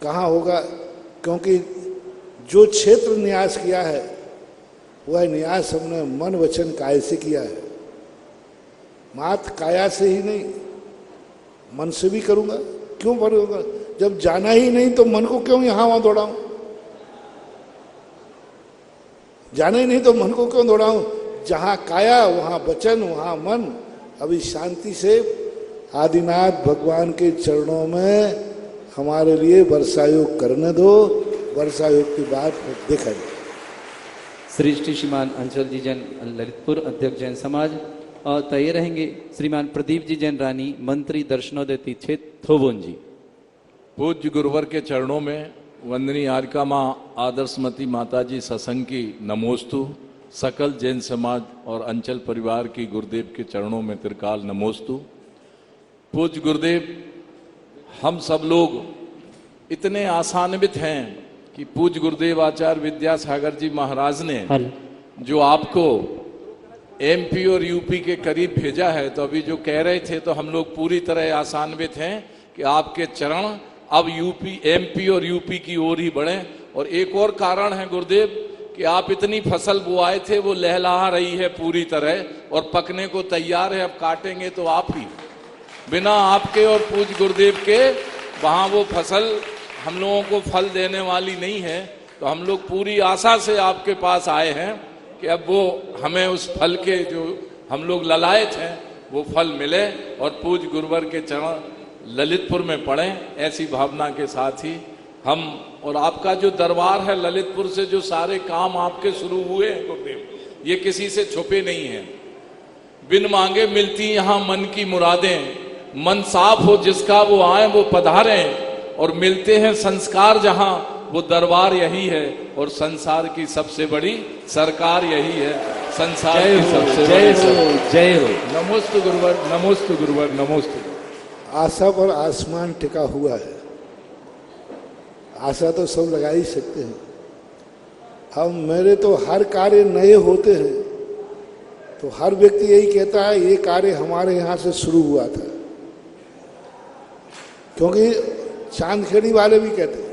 कहाँ होगा, क्योंकि जो क्षेत्र न्यास किया है वह न्यास हमने मन वचन काय से किया है। मात्र काया से ही नहीं, मन से भी करूंगा। क्यों करूंगा? जब जाना ही नहीं तो मन को क्यों यहां वहां दौड़ाऊं? जाना ही नहीं तो मन को क्यों दौड़ाऊं? जहां काया वहां वचन, वहां मन। अभी शांति से आदिनाथ भगवान के चरणों में हमारे लिए वर्षायोग करने दो, वर्षायोग की बात देखा जाए। श्री श्रीमान अंचल जी जैन ललितपुर, अध्यक्ष जैन समाज। और तैयार रहेंगे श्रीमान प्रदीप जी जैन रानी, मंत्री दर्शनोदय तीर्थ थोबोन जी। पूज्य गुरुवर के चरणों में वंदनीय आर्का माँ आदर्शमती माता जी सत्संग की नमोस्तु। सकल जैन समाज और अंचल परिवार की गुरुदेव के चरणों में त्रिकाल नमोस्तु। पूज्य गुरुदेव, हम सब लोग इतने आसान्वित हैं कि पूज्य गुरुदेव आचार्य विद्यासागर जी महाराज ने जो आपको एमपी और यूपी के करीब भेजा है, तो अभी जो कह रहे थे तो हम लोग पूरी तरह आसान्वित हैं कि आपके चरण अब यूपी, एमपी और यूपी की ओर ही बढ़े। और एक और कारण है गुरुदेव कि आप इतनी फसल बुआए थे वो लहलहा रही है पूरी तरह और पकने को तैयार है, अब काटेंगे तो आप ही। बिना आपके और पूज्य गुरुदेव के वहाँ वो फसल हम लोगों को फल देने वाली नहीं है। तो हम लोग पूरी आशा से आपके पास आए हैं कि अब वो हमें उस फल के जो हम लोग ललायत हैं वो फल मिले और पूज्य गुरुवर के चरण ललितपुर में पड़े। ऐसी भावना के साथ ही हम और आपका जो दरबार है ललितपुर से जो सारे काम आपके शुरू हुए हैं गुरुदेव, ये किसी से छुपे नहीं हैं। बिन मांगे मिलती यहाँ मन की मुरादें, मन साफ हो जिसका वो आए वो पधारें। और मिलते हैं संस्कार जहाँ वो दरबार यही है और संसार की सबसे बड़ी सरकार यही है। संसार की सबसे बड़ी सरकार। जय हो। नमोस्तु गुरुवर, नमोस्तु गुरुवर, नमोस्तु। आशा पर आसमान टिका हुआ है। आशा तो सब लगा ही सकते हैं। अब मेरे तो हर कार्य नए होते हैं तो हर व्यक्ति यही कहता है ये कार्य हमारे यहाँ से शुरू हुआ था, क्योंकि चांदखेड़ी वाले भी कहते हैं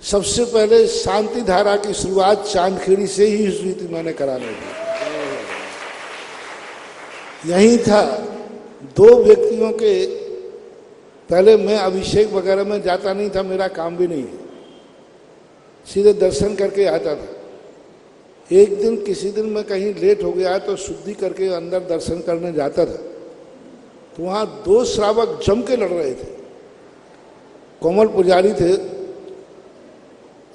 सबसे पहले शांति धारा की शुरुआत चांदखेड़ी से ही हुई थी। मैंने कराने की यही था। दो व्यक्तियों के पहले मैं अभिषेक वगैरह में जाता नहीं था, मेरा काम भी नहीं है, सीधे दर्शन करके आता था। एक दिन किसी दिन मैं कहीं लेट हो गया तो शुद्धि करके अंदर दर्शन करने जाता था तो वहाँ दो श्रावक जम के लड़ रहे थे। कोमल पुजारी थे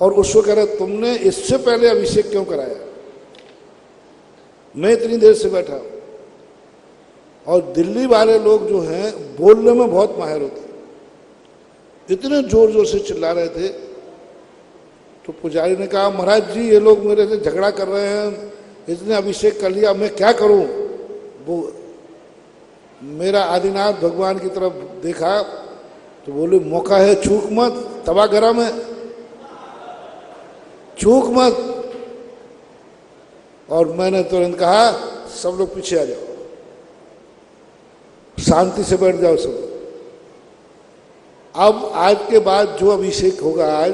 और उसको कह रहे तुमने इससे पहले अभिषेक क्यों कराया? मैं इतनी देर से बैठा हूं। और दिल्ली वाले लोग जो हैं बोलने में बहुत माहिर होते हैं, इतने जोर जोर से चिल्ला रहे थे। तो पुजारी ने कहा महाराज जी ये लोग मेरे से झगड़ा कर रहे हैं, इसने अभिषेक कर लिया, मैं क्या करूं? वो मेरा आदिनाथ भगवान की तरफ देखा तो बोले मौका है, चूक मत, तवा गरम है, चूक मत। और मैंने तुरंत कहा सब लोग पीछे आ जाओ, शांति से बैठ जाओ सब। अब आज के बाद जो अभिषेक होगा आज,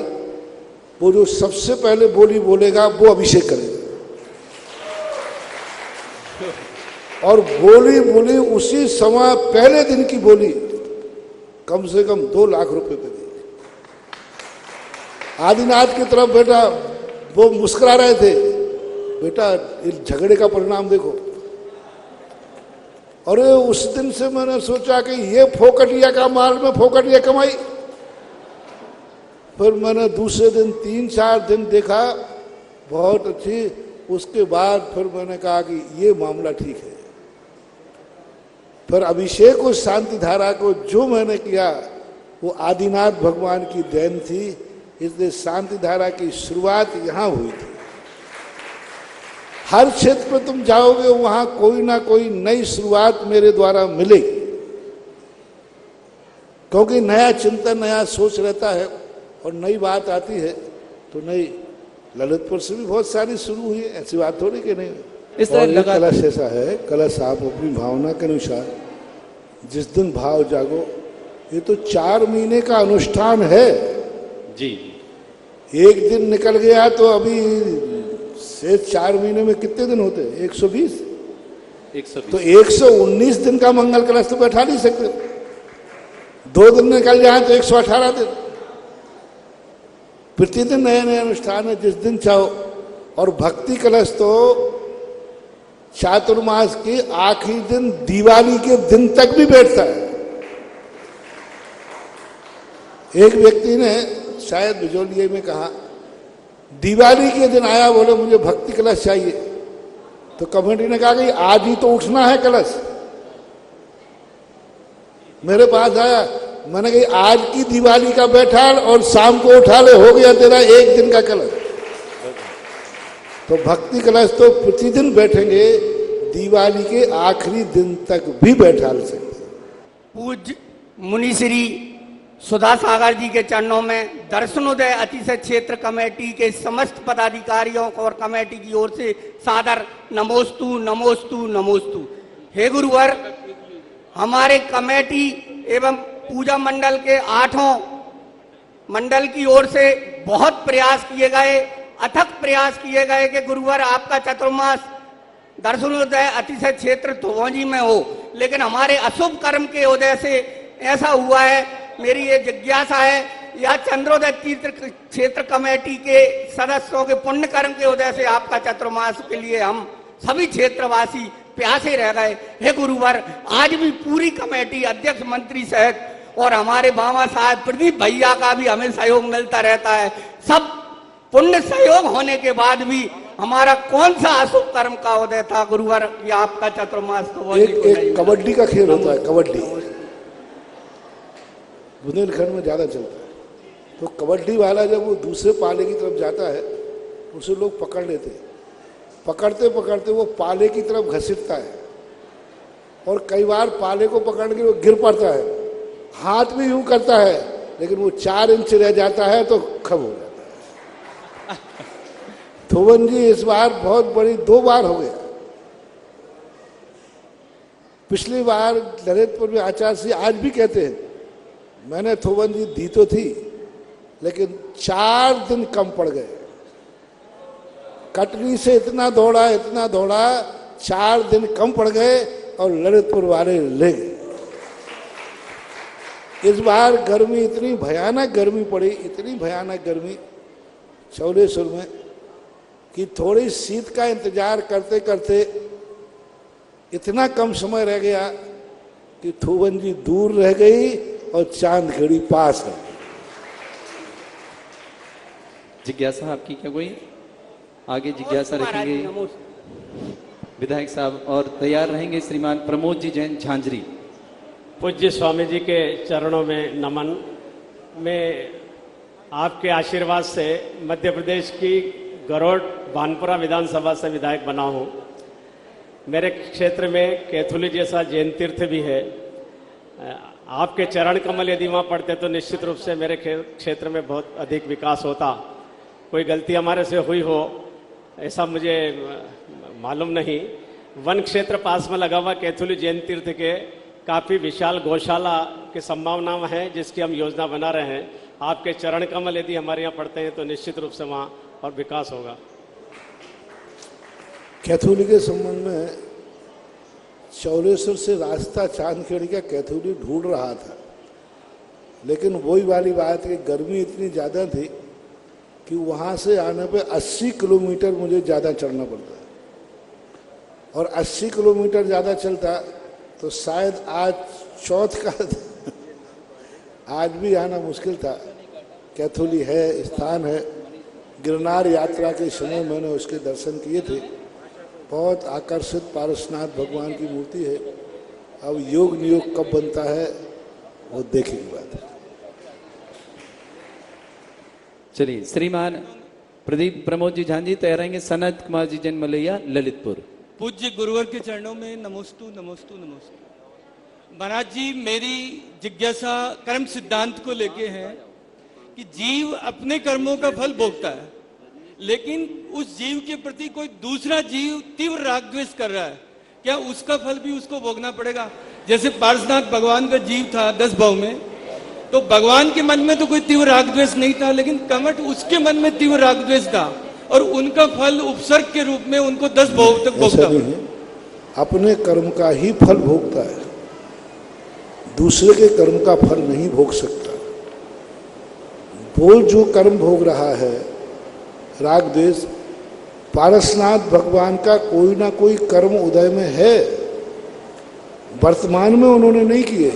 वो जो सबसे पहले बोली बोलेगा वो अभिषेक करेगा। और बोली बोली उसी समय पहले दिन की बोली कम से कम 2 लाख रुपए पे दी। आदिनाथ की तरफ बेटा वो मुस्कुरा रहे थे, बेटा इस झगड़े का परिणाम देखो। और उस दिन से मैंने सोचा कि ये फोकटिया का माल में फोकटिया कमाई। फिर मैंने दूसरे दिन 3-4 दिन देखा बहुत अच्छी। उसके बाद फिर मैंने कहा कि ये मामला ठीक है। फिर अभिषेक उस शांति धारा को जो मैंने किया वो आदिनाथ भगवान की देन थी, इसलिए शांति धारा की शुरुआत यहाँ हुई थी। हर क्षेत्र में तुम जाओगे वहां कोई ना कोई नई शुरुआत मेरे द्वारा मिलेगी, क्योंकि नया चिंतन नया सोच रहता है और नई बात आती है तो नई। ललितपुर से भी बहुत सारी शुरू हुई है, ऐसी बात थोड़ी कि नहीं। इस तरह कलश ऐसा है, कलश आप अपनी भावना के अनुसार जिस दिन भाव जागो, ये तो 4 महीने का अनुष्ठान है जी। एक दिन निकल गया तो अभी से 4 महीने में कितने दिन होते हैं? 120। तो 119 दिन का मंगल कलश तो बैठा नहीं सकते। 2 दिन निकल जाए तो 118 दिन। प्रतिदिन नए नए अनुष्ठान है, जिस दिन चाहो। और भक्ति कलश तो चातुर्मास के आखिरी दिन दिवाली के दिन तक भी बैठता है। एक व्यक्ति ने शायद बिजोलिए में कहा दिवाली के दिन आया, बोले मुझे भक्ति कलश चाहिए। तो कमेटी ने कहा कि आज ही तो उठना है कलश। मेरे पास आया, मैंने कहा आज की दिवाली का बैठा और शाम को उठा ले, हो गया तेरा 1 दिन का कलश। तो भक्ति कलश तो प्रतिदिन बैठेंगे, दिवाली के आखिरी दिन तक भी बैठा सकते। पूज्य मुनि श्री सुधा सागर जी के चरणों में दर्शनोदय अतिशय क्षेत्र कमेटी के समस्त पदाधिकारियों और कमेटी की ओर से सादर नमोस्तु नमोस्तु नमोस्तु। हे गुरुवर, हमारे कमेटी एवं पूजा मंडल के 8 मंडल की ओर से बहुत प्रयास किए गए, अथक प्रयास किए गए कि गुरुवर आपका चतुर्मास दर्शनोदय अतिशय क्षेत्र धोजी में हो, लेकिन हमारे अशुभ कर्म के उदय से ऐसा हुआ है, मेरी ये जिज्ञासा है, या चंद्रोदय तीर्थ क्षेत्र कमेटी के सदस्यों के पुण्य कर्म के उदय से आपका चतुर्मास के लिए हम सभी क्षेत्रवासी प्यासे रह गए। हे गुरुवर, आज भी पूरी कमेटी अध्यक्ष मंत्री सहित और हमारे बाबा साहब प्रदीप भैया का भी हमें सहयोग मिलता रहता है। सब पुण्य सहयोग होने के बाद भी हमारा कौन सा अशुभ कर्म का उदय था गुरुवर, कि आपका चतुर्मास तो एक कबड्डी का खेल होता है, कबड्डी बुंदेलखंड में ज्यादा चलता है। तो कबड्डी वाला जब वो दूसरे पाले की तरफ जाता है, उसे लोग पकड़ लेते हैं, पकड़ते पकड़ते वो पाले की तरफ घसीटता है और कई बार पाले को पकड़ के वो गिर पड़ता है, हाथ भी यूं करता है, लेकिन वो 4 इंच रह जाता है तो खब हो जाता है। थोवन जी इस बार बहुत बड़ी 2 बार हो गया। पिछली बार ललितपुर में आचार्य सिंह आज भी कहते हैं, मैंने थोवन जी दी तो थी लेकिन 4 दिन कम पड़ गए। कटनी से इतना दौड़ा 4 दिन कम पड़ गए और ललितपुर वाले ले गए। इस बार गर्मी इतनी भयानक गर्मी पड़ी, इतनी भयानक गर्मी चौलेश्वर में कि थोड़ी शीत का इंतजार करते करते इतना कम समय रह गया कि थोवन जी दूर रह गई और चांदखेड़ी पास है। जिज्ञासा आपकी क्या कोई आगे जिज्ञासा रखेंगे विधायक साहब, और तैयार रहेंगे श्रीमान प्रमोद जी जैन झांझरी। पूज्य स्वामी जी के चरणों में नमन। मैं आपके आशीर्वाद से मध्य प्रदेश की गरोड़ भानपुरा विधानसभा से विधायक बना हूँ। मेरे क्षेत्र में कैथोली जैसा जैन तीर्थ भी है। आपके चरण कमल यदि वहाँ पड़ते तो निश्चित रूप से मेरे क्षेत्र में बहुत अधिक विकास होता। कोई गलती हमारे से हुई हो ऐसा मुझे मालूम नहीं। वन क्षेत्र पास में लगा हुआ कैथोली जैन तीर्थ के काफ़ी विशाल गौशाला की संभावना है, जिसकी हम योजना बना रहे हैं। आपके चरण कमल यदि हमारे यहाँ पड़ते हैं तो निश्चित रूप से वहाँ और विकास होगा। कैथोली के संबंध में चौलेश्वर से रास्ता चांदखेड़ी का कैथोली ढूंढ रहा था, लेकिन वही वाली बात कि गर्मी इतनी ज़्यादा थी कि वहाँ से आने पे 80 किलोमीटर मुझे ज़्यादा चढ़ना पड़ता है, और 80 किलोमीटर ज़्यादा चलता तो शायद आज चौथ का आज भी आना मुश्किल था। कैथोली है, स्थान है, गिरनार यात्रा के समय मैंने उसके दर्शन किए थे। बहुत आकर्षित पारसनाथ भगवान की मूर्ति है। अब योग नियोग कब बनता है वो देखने की बात है। चलिए श्रीमान प्रदीप प्रमोद जी झांझी तैयार रहेंगे। सनत कुमार जी जैन मलैया ललितपुर। पूज्य गुरुवर के चरणों में नमोस्तु नमोस्तु नमोस्तु। महाराज जी, मेरी जिज्ञासा कर्म सिद्धांत को लेके है कि जीव अपने कर्मों का फल भोगता है, लेकिन उस जीव के प्रति कोई दूसरा जीव तीव्र राग द्वेष कर रहा है, क्या उसका फल भी उसको भोगना पड़ेगा? जैसे पार्श्वनाथ भगवान का जीव था 10 भाव में, तो भगवान के मन में तो कोई तीव्र राग द्वेष नहीं था, लेकिन कमठ उसके मन में तीव्र राग द्वेष था और उनका फल उपसर्ग के रूप में उनको 10 भाव तक भोगता है। अपने कर्म का ही फल भोगता है, दूसरे के कर्म का फल नहीं भोग सकता। वो जो कर्म भोग रहा है राग द्वेष, पारसनाथ भगवान का कोई ना कोई कर्म उदय में है। वर्तमान में उन्होंने नहीं किए,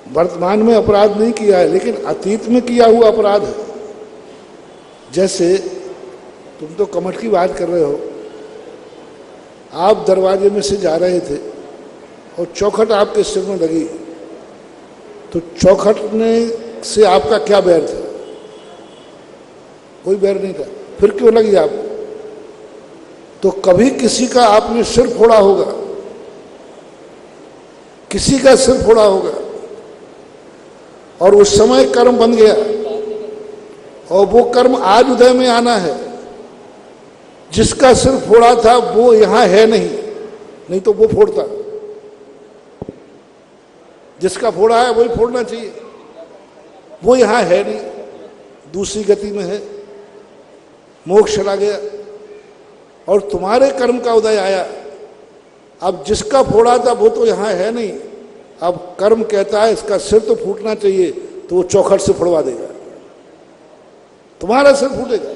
वर्तमान में अपराध नहीं किया है, लेकिन अतीत में किया हुआ अपराध है। जैसे तुम तो कमठ की बात कर रहे हो, आप दरवाजे में से जा रहे थे और चौखट आपके सिर में लगी, तो चौखट ने से आपका क्या बैर था? कोई बैर नहीं था, फिर क्यों लगी आपको? तो कभी किसी का आपने सिर फोड़ा होगा, किसी का सिर फोड़ा होगा, और उस समय कर्म बन गया, और वो कर्म आज उदय में आना है। जिसका सिर फोड़ा था वो यहां है नहीं तो वो फोड़ता। जिसका फोड़ा है वही फोड़ना चाहिए, वो यहां है नहीं, दूसरी गति में है, मोक्ष चला गया, और तुम्हारे कर्म का उदय आया। अब जिसका फोड़ा था वो तो यहां है नहीं, अब कर्म कहता है इसका सिर तो फूटना चाहिए, तो वो चौखट से फुड़वा देगा, तुम्हारा सिर फूटेगा।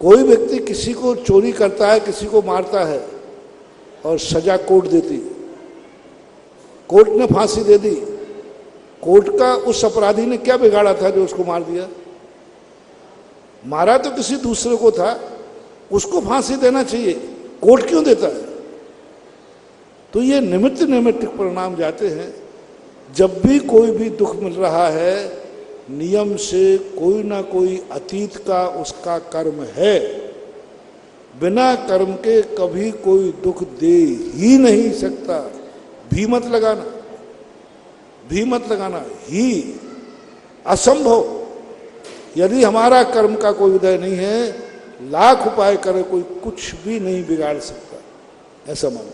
कोई व्यक्ति किसी को चोरी करता है, किसी को मारता है और सजा कोर्ट देती, कोर्ट ने फांसी दे दी, कोर्ट का उस अपराधी ने क्या बिगाड़ा था जो उसको मार दिया? मारा तो किसी दूसरे को था, उसको फांसी देना चाहिए, कोर्ट क्यों देता है? तो ये निमित्त नैमित्तिक परिणाम जाते हैं। जब भी कोई भी दुख मिल रहा है, नियम से कोई ना कोई अतीत का उसका कर्म है, बिना कर्म के कभी कोई दुख दे ही नहीं सकता। भी मत लगाना, भी मत लगाना, ही असंभव। यदि हमारा कर्म का कोई उदय नहीं है, लाख उपाय करे कोई कुछ भी नहीं बिगाड़ सकता, ऐसा मानो।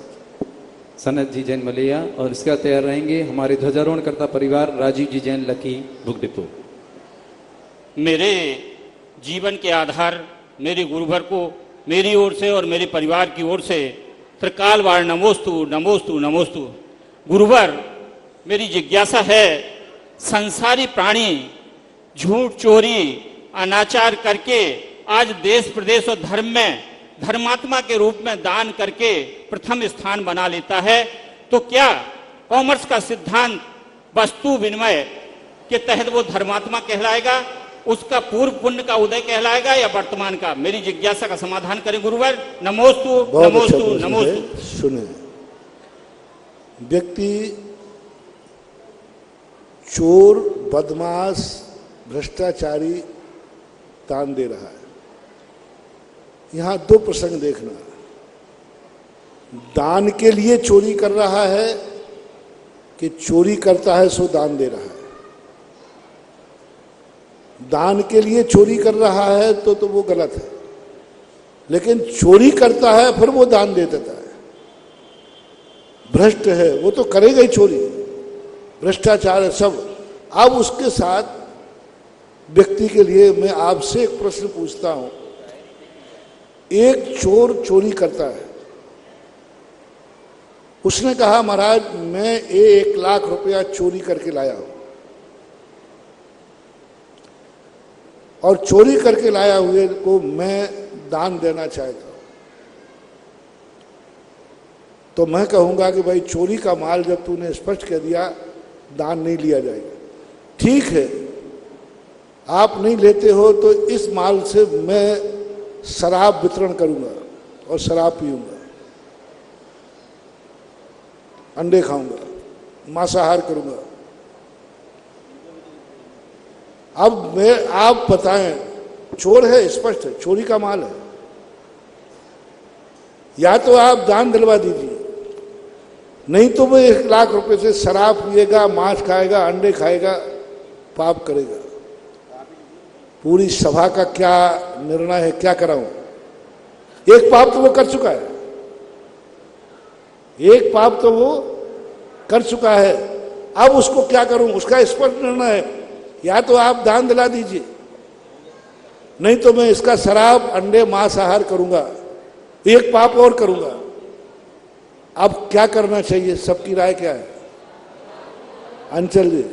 सनत जी जैन मलैया, और इसका तैयार रहेंगे हमारे ध्वजारोहण करता परिवार राजीव जी जैन लकी बुक डिपो। मेरे जीवन के आधार मेरे गुरुवर को मेरी ओर से और मेरे परिवार की ओर से त्रिकाल बार नमोस्तु नमोस्तु नमोस्तु। गुरुवर, मेरी जिज्ञासा है, संसारी प्राणी झूठ चोरी अनाचार करके आज देश प्रदेश और धर्म में धर्मात्मा के रूप में दान करके प्रथम स्थान बना लेता है, तो क्या कॉमर्स का सिद्धांत वस्तु विनिमय के तहत वो धर्मात्मा कहलाएगा, उसका पूर्व पुण्य का उदय कहलाएगा, या वर्तमान का? मेरी जिज्ञासा का समाधान करें गुरुवर। नमोस्तु नमोस्तु नमोस्तु। सुने, व्यक्ति चोर, बदमाश, भ्रष्टाचारी दान दे रहा है। यहां दो प्रसंग देखना, दान के लिए चोरी कर रहा है कि चोरी करता है सो दान दे रहा है। दान के लिए चोरी कर रहा है तो वो गलत है, लेकिन चोरी करता है फिर वो दान दे देता है, भ्रष्ट है, वो तो करेगा ही चोरी, भ्रष्टाचार है सब। अब उसके साथ व्यक्ति के लिए मैं आपसे एक प्रश्न पूछता हूं। एक चोर चोरी करता है, उसने कहा महाराज मैं 1 लाख रुपया चोरी करके लाया हूं, और चोरी करके लाया हुए को मैं दान देना चाहता हूं, तो मैं कहूंगा कि भाई चोरी का माल जब तूने स्पष्ट कह दिया दान नहीं लिया जाएगा। ठीक है, आप नहीं लेते हो तो इस माल से मैं शराब वितरण करूंगा और शराब पीऊंगा, अंडे खाऊंगा, मांसाहार करूंगा। अब आप बताएं, चोर है, स्पष्ट है, चोरी का माल है, या तो आप दान दिलवा दीजिए, नहीं तो वो 1 लाख रुपए से शराब पिएगा, मांस खाएगा, अंडे खाएगा, पाप करेगा। पूरी सभा का क्या निर्णय है, क्या कराऊं? एक पाप तो वो कर चुका है, एक पाप तो वो कर चुका है, अब उसको क्या करूं? उसका स्पष्ट निर्णय है, या तो आप दान दिला दीजिए, नहीं तो मैं इसका शराब, अंडे, मांसाहार करूंगा, एक पाप और करूंगा। अब क्या करना चाहिए? सबकी राय क्या है? अंचल जी,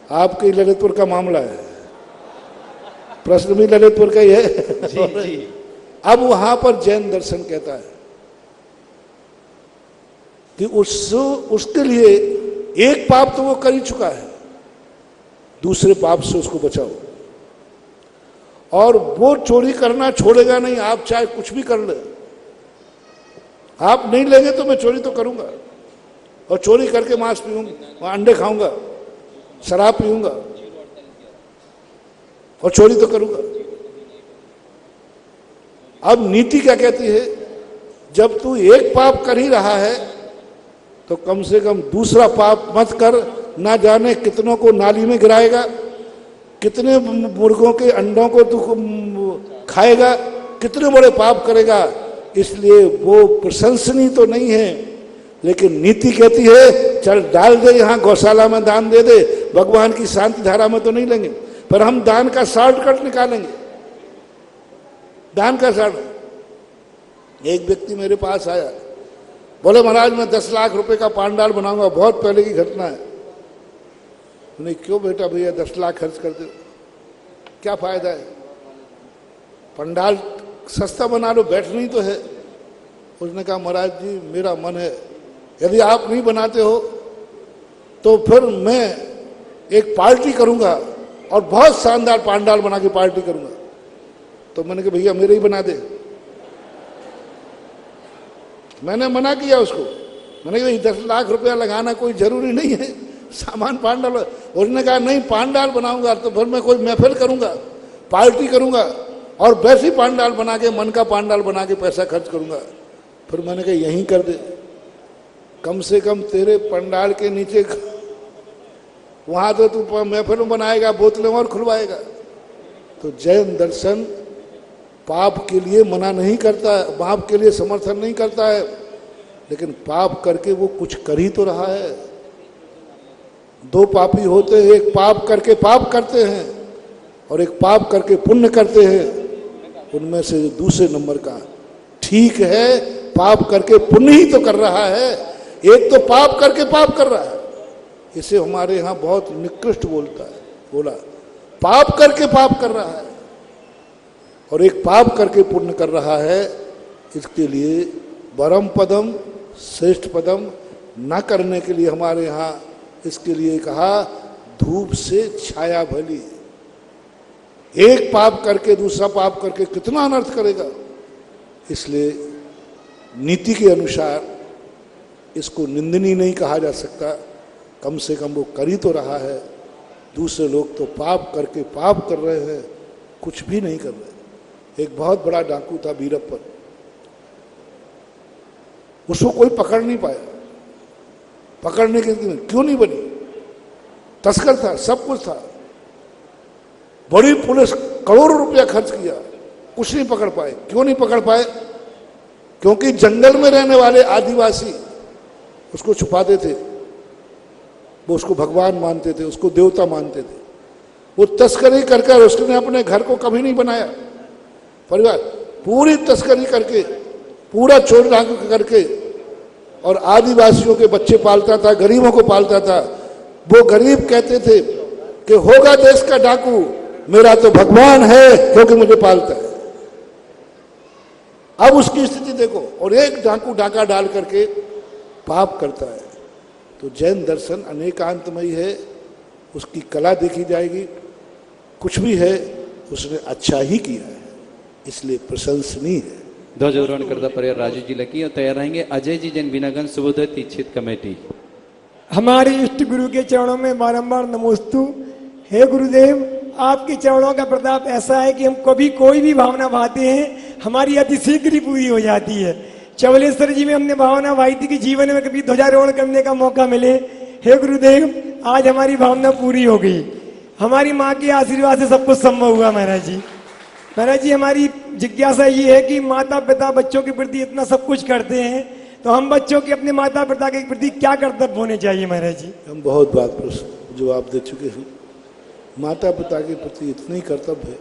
आपके ललितपुर का मामला है, प्रश्न भी ललितपुर का ही है। जी, जी। अब वहां पर जैन दर्शन कहता है कि उसके लिए एक पाप तो वो कर ही चुका है, दूसरे पाप से उसको बचाओ, और वो चोरी करना छोड़ेगा नहीं, आप चाहे कुछ भी कर ले। आप नहीं लेंगे तो मैं चोरी तो करूंगा, और चोरी करके मांस पीऊंगा, अंडे खाऊंगा, शराब पीऊंगा, और चोरी तो करूंगा। अब नीति क्या कहती है? जब तू एक पाप कर ही रहा है तो कम से कम दूसरा पाप मत कर, ना जाने कितनों को नाली में गिराएगा, कितने मुर्गों के अंडों को तू खाएगा, कितने बड़े पाप करेगा। इसलिए वो प्रशंसनीय तो नहीं है, लेकिन नीति कहती है चल डाल दे, यहाँ गौशाला में दान दे दे, भगवान की शांति धारा में तो नहीं लेंगे, पर हम दान का शॉर्टकट निकालेंगे, दान का शॉर्ट। एक व्यक्ति मेरे पास आया, बोले महाराज मैं 10 लाख रुपए का पांडाल बनाऊंगा, बहुत पहले की घटना है। नहीं, क्यों बेटा भैया 10 लाख खर्च करते हो, क्या फायदा है, पंडाल सस्ता बना लो, बैठना ही तो है। उसने कहा महाराज जी मेरा मन है, यदि आप नहीं बनाते हो तो फिर मैं एक पार्टी करूंगा और बहुत शानदार पांडाल बना के पार्टी करूंगा। तो मैंने कहा भैया मेरे ही बना दे। मैंने मना किया उसको, मैंने कहा 10 लाख रुपया लगाना कोई जरूरी नहीं है, सामान पांडाल। उसने कहा नहीं पांडाल बनाऊंगा तो फिर मैं कोई महफिल करूंगा, पार्टी करूंगा और वैसी पांडाल बना के, मन का पांडाल बना के पैसा खर्च करूंगा। फिर मैंने कहा यहीं कर दे, कम से कम तेरे पंडाल के नीचे वहां तो तू महफिल बनाएगा, बोतलें और खुलवाएगा। तो जैन दर्शन पाप के लिए मना नहीं करता है, पाप के लिए समर्थन नहीं करता है, लेकिन पाप करके वो कुछ कर ही तो रहा है। दो पापी होते हैं, एक पाप करके पाप करते हैं और एक पाप करके पुण्य करते हैं। उनमें से दूसरे नंबर का ठीक है, पाप करके पुण्य ही तो कर रहा है, एक तो पाप करके पाप कर रहा है। इसे हमारे यहाँ बहुत निकृष्ट बोला पाप करके पाप कर रहा है और एक पाप करके पुण्य कर रहा है। इसके लिए परम पदम श्रेष्ठ पदम न करने के लिए हमारे यहाँ इसके लिए कहा धूप से छाया भली। एक पाप करके दूसरा पाप करके कितना अनर्थ करेगा। इसलिए नीति के अनुसार इसको निंदनीय नहीं कहा जा सकता, कम से कम वो कर ही तो रहा है। दूसरे लोग तो पाप करके पाप कर रहे हैं, कुछ भी नहीं कर रहे। एक बहुत बड़ा डाकू था बीरप्पन, उसको कोई पकड़ नहीं पाया। पकड़ने के क्यों नहीं बनी, तस्कर था, सब कुछ था, बड़ी पुलिस करोड़ों रुपया खर्च किया, कुछ नहीं पकड़ पाए। क्यों नहीं पकड़ पाए? क्योंकि जंगल में रहने वाले आदिवासी उसको छुपाते थे, वो उसको भगवान मानते थे, उसको देवता मानते थे। वो तस्करी कर उसने अपने घर को कभी नहीं बनाया। परिवार पूरी तस्करी करके, पूरा चोरी डाकू करके और आदिवासियों के बच्चे पालता था, गरीबों को पालता था। वो गरीब कहते थे कि होगा देश का डाकू, मेरा तो भगवान है क्योंकि मुझे पालता है। अब उसकी स्थिति देखो, और एक डाकू डाका डाल करके पाप करता है। तो जैन दर्शन अनेकांतमयी है, उसकी कला देखी जाएगी। कुछ भी है उसने अच्छा ही किया है, इसलिए प्रशंसनीय है। ध्वजारोहण करता परिवार राजू जी लकी और तैयार रहेंगे अजय जी जैन बीनागंज सुबोधय तीक्षित कमेटी। हमारे इष्ट गुरु के चरणों में बारंबार नमोस्तु। हे गुरुदेव, आपके चरणों का प्रताप ऐसा है कि हम कभी कोई भी भावना भाते हैं हमारी अति शीघ्र ही पूरी हो जाती है। चवलेश्वर जी में हमने भावना भाई थी कि जीवन में कभी ध्वजारोहण करने का मौका मिले। हे गुरुदेव, आज हमारी भावना पूरी हो गई। हमारी माँ के आशीर्वाद से सब कुछ संभव हुआ। महाराज जी, हमारी जिज्ञासा ये है कि माता पिता बच्चों के प्रति इतना सब कुछ करते हैं, तो हम बच्चों के अपने माता पिता के प्रति क्या कर्तव्य होने चाहिए? महाराज जी, हम बहुत बात प्रश्न जवाब दे चुके हैं। माता पिता के प्रति इतना ही कर्तव्य है,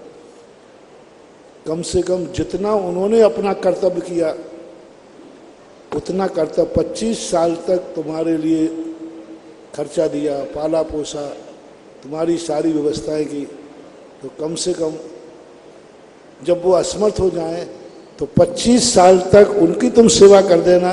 कम से कम जितना उन्होंने अपना कर्तव्य किया उतना कर्तव्य। 25 साल तक तुम्हारे लिए खर्चा दिया, पाला पोसा, तुम्हारी सारी व्यवस्थाएं की, तो कम से कम जब वो असमर्थ हो जाएं तो 25 साल तक उनकी तुम सेवा कर देना,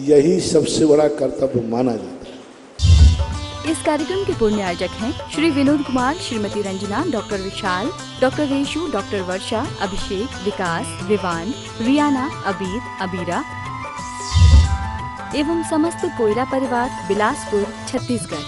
यही सबसे बड़ा कर्तव्य माना जाता है। इस कार्यक्रम के पुण्य आयोजक हैं श्री विनोद कुमार, श्रीमती रंजना, डॉक्टर विशाल, डॉक्टर रेशु, डॉक्टर वर्षा, अभिषेक, विकास, विवान, रियाना, अबीद, अबीरा एवं समस्त कोयरा परिवार, बिलासपुर, छत्तीसगढ़।